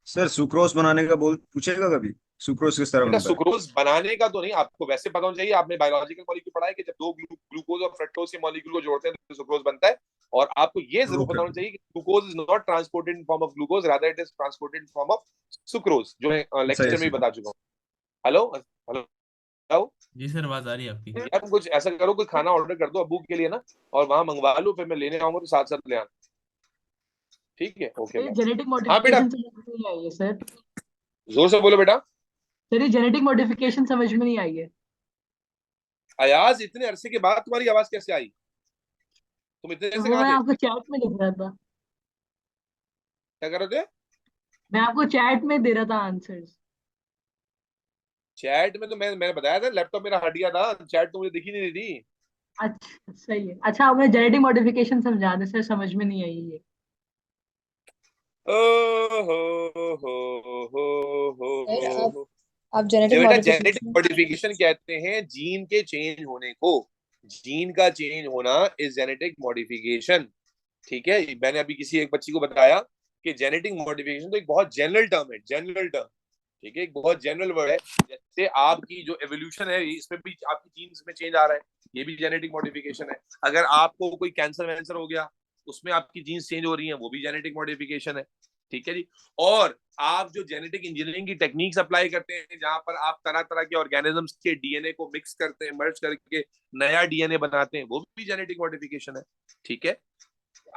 सर सुक्रोज बनाने का बोल पूछेगा कभी? सुक्रोज किस तरह बेटा बनता है? सुक्रोज बनाने का तो नहीं, आपको वैसे पता होना चाहिए। आपने बायोलॉजिकल मॉलिक्यूल पढ़ा है कि जब 2 ग्लूकोज और फ्रक्टोज के मॉलिक्यूल को जोड़ते हैं तो सुक्रोज बनता है। और आपको ये जरूर पता होना चाहिए कि glucose is not transported in form of glucose, rather it is transported in form of sucrose, जो है लेक्चर में बता चुका हूँ। हेलो हेलो जी सर, आवाज आ रही है आपकी। यार तुम कुछ ऐसा करो, कोई खाना ऑर्डर कर दो अब्बू के लिए ना, और वहां मंगवा लो, फिर मैं लेने आऊंगा तो साथ साथ ले आना। ठीक है ओके। जेनेटिक हाँ बेटा मॉडिफिकेशन समझ में नहीं आई है सर। जोर से बोलो बेटा। सर ये जेनेटिक मॉडिफिकेशन समझ में नहीं आई है। अयाज इतने अरसे के बाद तुम्हारी आवाज कैसे आई? तुम इतने देर से वो कहाँ मैं थे? आपको चैट में लिख रहा था। क्या कर रहे थे? मैं आपको चैट में दे रहा था आंसर्स। चैट में तो मैंने बताया था, लैपटॉप मेरा हट गया था, चैट तो मुझे दिखी नहीं रही थी। अच्छा सही है। अच्छा आपने जेनेटिक मॉडिफिकेशन समझा दे सर, समझ में नहीं आई ये। हो आप जेनेटिक बेटा जेनेटिक मॉडिफिकेशन मॉडिफिकेशन कहते हैं जीन के चेंज होने को। जीन का चेंज होना इज जेनेटिक मॉडिफिकेशन। ठीक है, मैंने अभी किसी एक बच्ची को बताया कि जेनेटिक मॉडिफिकेशन तो एक बहुत जनरल टर्म है, जनरल टर्म। ठीक है, एक बहुत जनरल वर्ड है। जैसे आपकी जो एवोल्यूशन है इसमें भी आपकी जीन्स में चेंज आ रहा है, ये भी जेनेटिक मॉडिफिकेशन है। अगर आपको कोई कैंसर वैंसर हो गया उसमें आपकी जीन्स चेंज हो रही हैं, वो भी जेनेटिक मॉडिफिकेशन है। ठीक है जी। और आप जो जेनेटिक इंजीनियरिंग की टेक्निक्स अप्लाई करते हैं, जहां पर आप तरह तरह के ऑर्गेनिजम्स के डीएनए को मिक्स करते हैं, मर्ज करके नया डीएनए बनाते हैं, वो भी जेनेटिक मॉडिफिकेशन है। ठीक है।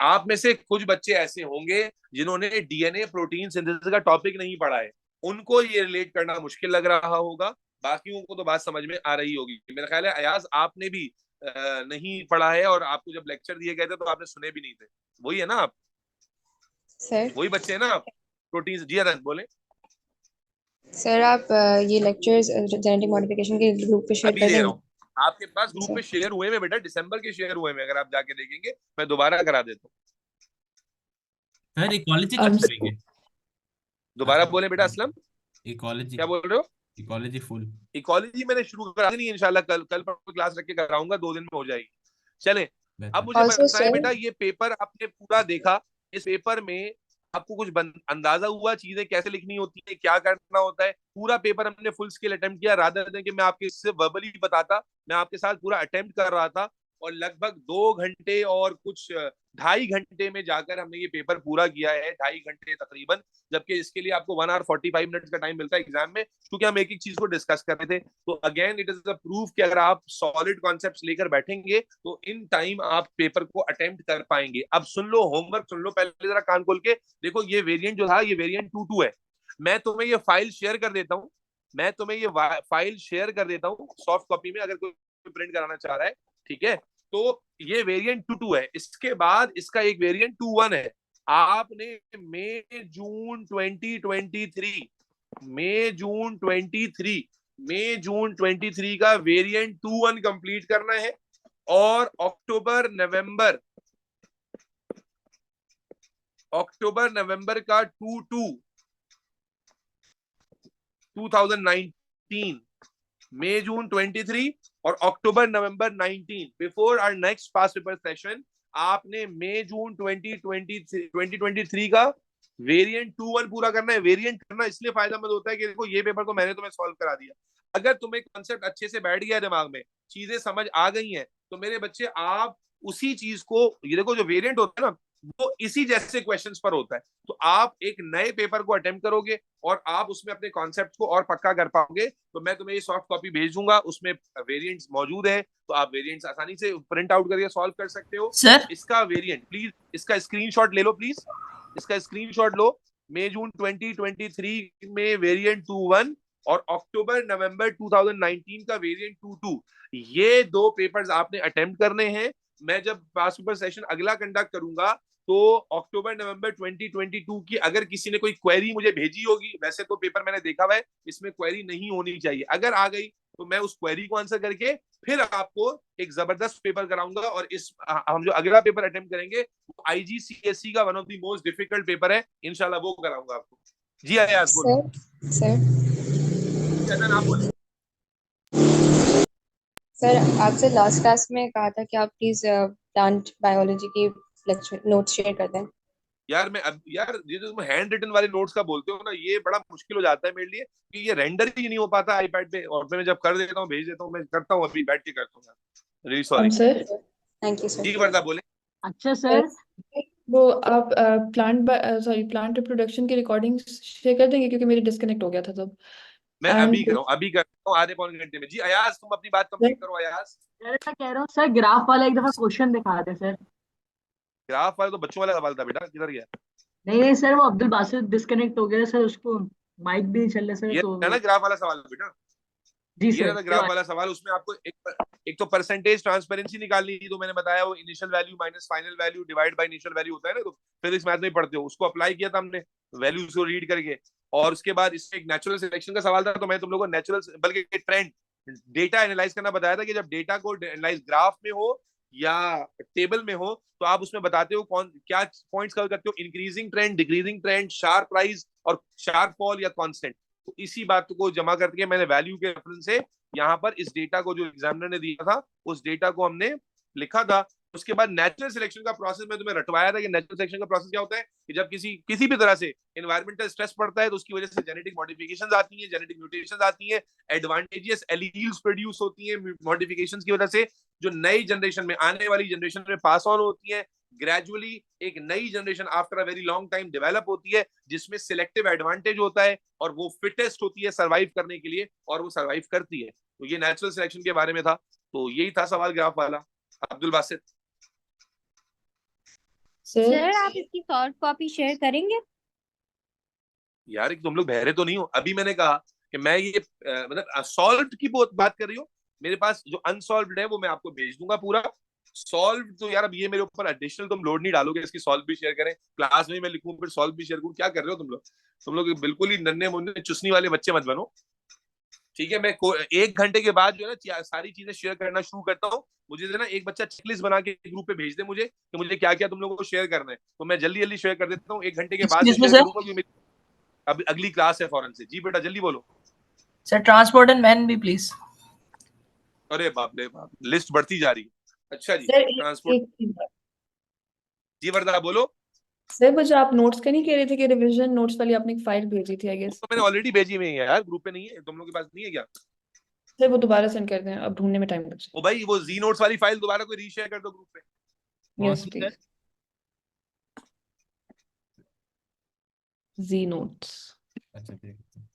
आप में से कुछ बच्चे ऐसे होंगे जिन्होंने डीएनए प्रोटीन सिंथेसिस का टॉपिक नहीं पढ़ा है, उनको ये रिलेट करना मुश्किल लग रहा होगा, बाकियों को तो बात समझ में आ रही होगी। मेरा ख्याल है अयाज आपने भी नहीं पढ़ा है, और आपको जब लेक्चर दिए गए थे तो आपने सुने भी नहीं थे। वही है ना आप? सर वही बच्चे हैं ना आप? प्रोटीन जी अदन बोले। सर आप ये लेक्चर्स जेनेटिक मॉडिफिकेशन के ग्रुप पे शेयर अभी कर दे रहा देंगे? हूँ आपके पास, ग्रुप में शेयर हुए में बेटा, दिसंबर के शेयर हुए में, अगर आप जाके देखेंगे मैं दोबारा करा देता हूँ। सर इकोलॉजी कब करेंगे? दोबारा बोले बेटा असलम, इकोलॉजी, क्या बोल रहे हो? Ecology full. इकोलॉजी मैंने शुरू करा दी, इंशाल्लाह कल पर क्लास रख के कराऊंगा, 2 दिन में हो जाएगी। चले अब मुझे Also, बताएं sir- बेटा, ये पेपर आपने पूरा देखा, इस पेपर में आपको कुछ अंदाजा हुआ चीजें कैसे लिखनी होती है, क्या करना होता है? पूरा पेपर हमने फुल स्केल अटेम्प्ट किया, रादर देन कि मैं आपके इससे वर्बली बताता, मैं आपके साथ पूरा अटेम्प्ट कर रहा था। और लगभग 2 घंटे और कुछ 2.5 घंटे में जाकर हमने ये पेपर पूरा किया है, 2.5 घंटे तकरीबन, जबकि इसके लिए आपको 1 आवर 45 मिनट्स का टाइम मिलता है एग्जाम में, क्योंकि हम एक एक चीज को डिस्कस कर रहे थे। तो again it is a proof कि अगर आप सॉलिड कॉन्सेप्ट्स लेकर बैठेंगे तो इन टाइम आप पेपर को अटेम्प्ट कर पाएंगे। अब सुन लो, होमवर्क सुन लो, पहले जरा कान खोल के देखो। ये वेरिएंट जो था, ये वेरिएंट 2.2 है। मैं तुम्हें ये फाइल शेयर कर देता हूँ, मैं तुम्हें ये फाइल शेयर कर देता हूँ सॉफ्ट कॉपी में, अगर कोई प्रिंट कराना चाह रहा है, ठीक है। तो ये वेरिएंट 2.2 है। इसके बाद इसका एक वेरिएंट 2.1 है। आपने मई जून 2023 का वेरिएंट 2.1 कंप्लीट करना है, और अक्टूबर नवंबर का 2019, मई जून 23 और अक्टूबर नवंबर 19, before our next past paper session, आपने मई जून 2023 का वेरिएंट 2.1 पूरा करना है। वेरिएंट करना इसलिए फायदेमंद होता है कि देखो, ये पेपर तो मैंने तुम्हें सॉल्व करा दिया। अगर तुम्हें कॉन्सेप्ट अच्छे से बैठ गया दिमाग में, चीजें समझ आ गई हैं, तो मेरे बच्चे आप उसी चीज को, ये देखो जो वेरिएंट होता है ना, वो इसी जैसे क्वेश्चंस पर होता है। तो आप एक नए पेपर को अटेम्प्ट करोगे और आप उसमें अपने कॉन्सेप्ट को और पक्का कर पाओगे। तो मैं तुम्हें ये सॉफ्ट कॉपी भेज दूंगा, उसमें वेरिएंट्स मौजूद है, तो आप वेरिएंट्स आसानी से प्रिंट आउट करके सॉल्व कर सकते हो। सर इसका वेरिएंट प्लीज, इसका स्क्रीनशॉट ले लो प्लीज, इसका स्क्रीनशॉट लो। मई जून 2023 में वेरिएंट 2.1 और अक्टूबर नवंबर 2019 का वेरिएंट 2.2, ये 2 पेपर्स आपने अटेम्प्ट करने हैं। मैं जब पास्ट पेपर सेशन अगला कंडक्ट करूंगा, तो अक्टूबर नवंबर 2022 की अगर किसी ने कोई क्वेरी मुझे भेजी होगी, वैसे तो पेपर मैंने देखा हुआ है, इसमें क्वेरी नहीं होनी चाहिए, अगर आ गई तो मैं उस क्वेरी को आंसर करके फिर आपको एक जबरदस्त पेपर कराऊंगा। और इस हम जो अगला पेपर अटेम्प्ट करेंगे, IGCSE का one of the most difficult paper है, इंशाल्लाह वो कराऊंगा आपको। जी अयाज बोलो। सर आप बोलो। सर आपसे लास्ट क्लास में कहा था कि आप प्लीज प्लांट बायोलॉजी की लेक्चर नोट्स शेयर कर दें। यार ये जो तुम हैंड रिटन वाले नोट्स का बोलते हो ना, ये बड़ा मुश्किल हो जाता है मेरे लिए, कि ये रेंडर ही नहीं हो पाता आईपैड पे, और मैं जब कर देता हूँ, भेज देता हूँ, मैं करता हूँ, अभी बैठ के करता हूँ। Really sorry sir thank you sir. जी वर्दा बोले। अच्छा सर, वो आप प्लांट रिप्रोडक्शन की रिकॉर्डिंग शेयर कर देंगे, क्योंकि मेरी डिस्कनेक्ट हो गया था तब। मैं And- अभी कर रहा हूँ, अभी कर रहा हूँ, आधे पौने घंटे में। जी अयाज, तुम अपनी बात कंप्लीट करो अयाज। सर मैं कह रहा हूँ सर, ग्राफ वाला एक दफा क्वेश्चन दिखा दे सर। ग्राफ वाला तो बच्चों वाला सवाल था बेटा, किधर गया? नहीं सर, वो अब्दुल बासित डिस्कनेक्ट हो गया सर, उसको माइक भी नहीं चल रहा सर, ये तो है ना ग्राफ वाला सवाल बेटा, जी ये सर। ना ग्राफ वाला सवाल। उसमें आपको एक तो परसेंटेज ट्रांसपेरेंसी निकालनी थी, तो मैंने बताया वो initial value minus final value divide by initial value होता है ना, तो फिजिक्स मैथ में पढ़ते हो, उसको अप्लाई किया था हमने वैल्यूज को रीड करके। और उसके बाद इसमें एक नेचुरल सिलेक्शन का सवाल था, तो मैं तुम लोगों को नेचुरल बल्कि ट्रेंड डेटा एनालाइज करना बताया था, कि जब डेटा को एनालाइज ग्राफ में हो या टेबल में हो, तो आप उसमें बताते हो कौन क्या पॉइंट्स कवर करते हो, increasing trend, decreasing trend, sharp rise और शार्प फॉल या कांस्टेंट। तो इसी बात को जमा करके मैंने वैल्यू के रेफरेंस से यहाँ पर इस डेटा को जो एग्जामिनर ने दिया था, उस डेटा को हमने लिखा था। उसके बाद नेचुरल सिलेक्शन का प्रोसेस में तुम्हें रटवाया था कि नेचुरल सिलेक्शन का प्रोसेस क्या होता है, कि जब किसी भी तरह से एनवायरमेंटल स्ट्रेस पड़ता है, तो उसकी वजह से जेनेटिक मॉडिफिकेशंस आती हैं, जेनेटिक म्यूटेशंस आती हैं, एडवांटेजियस एलील्स प्रोड्यूस होती हैं मॉडिफिकेशंस की वजह से, जो नई जनरेशन में, आने वाली जनरेशन में पास ऑन होती है। ग्रेजुअली एक नई generation after a very long time develop होती है, जिसमें सिलेक्टिव एडवांटेज होता है, और वो फिटेस्ट होती है सर्वाइव करने के लिए, और वो सर्वाइव करती है। तो ये नेचुरल सिलेक्शन के बारे में था, तो यही था सवाल ग्राफ वाला। अब्दुल बासित सर आप इसकी सॉफ्ट कॉपी शेयर करेंगे? यार तुम लोग बहरे तो नहीं हो? अभी मैंने कहा कि मैं ये मतलब सॉल्व की बात कर रही हूँ, मेरे पास जो अनसॉल्व्ड है वो मैं आपको भेज दूंगा पूरा। सॉल्व तो यार अब ये मेरे ऊपर एडिशनल तुम लोड नहीं डालोगे, इसकी सॉल्व भी शेयर करें, क्लास में मैं लिखूं फिर सॉल्व भी शेयर करूं, क्या कर रहे हो तुम लोग बिल्कुल ही नन्हे मुन्ने चुसनी वाले बच्चे मत बनो, ठीक है। मैं 1 घंटे के बाद जो है ना सारी चीजें शेयर करना शुरू करता हूँ। मुझे ना एक बच्चा चेकलिस्ट बना के ग्रुप पे भेज दे मुझे, कि मुझे क्या क्या तुम लोगों को शेयर करना है, तो मैं जल्दी जल्दी शेयर कर देता हूँ। 1 घंटे के बाद शेयर करूंगा, क्योंकि अब अगली क्लास है फौरन से। जी बेटा जल्दी बोलो। सर ट्रांसपोर्ट एंड मैन भी प्लीज। अरे बाप रे बाप, लिस्ट बढ़ती जा रही है। अच्छा जी, सर ट्रांसपोर्ट। जी वर्दा बोलो। सर वो जो आप नोट्स का नहीं कह रहे थे कि रिवीजन नोट्स वाली आपने एक फाइल भेजी थी, आई गेस। तो मैंने ऑलरेडी भेजी हुई है यार, ग्रुप पे नहीं है, तुम लोगों के पास नहीं है क्या? सर वो दोबारा सेंड कर दें, अब ढूंढने में टाइम लग ओ भाई वो जी नोट्स वाली फाइल दोबारा कोई रीशेयर कर दो ग्रुप पे। जाएगा। यस कौन सी प्लीज। सर? जी नोट्स। अच्छा देखते हैं।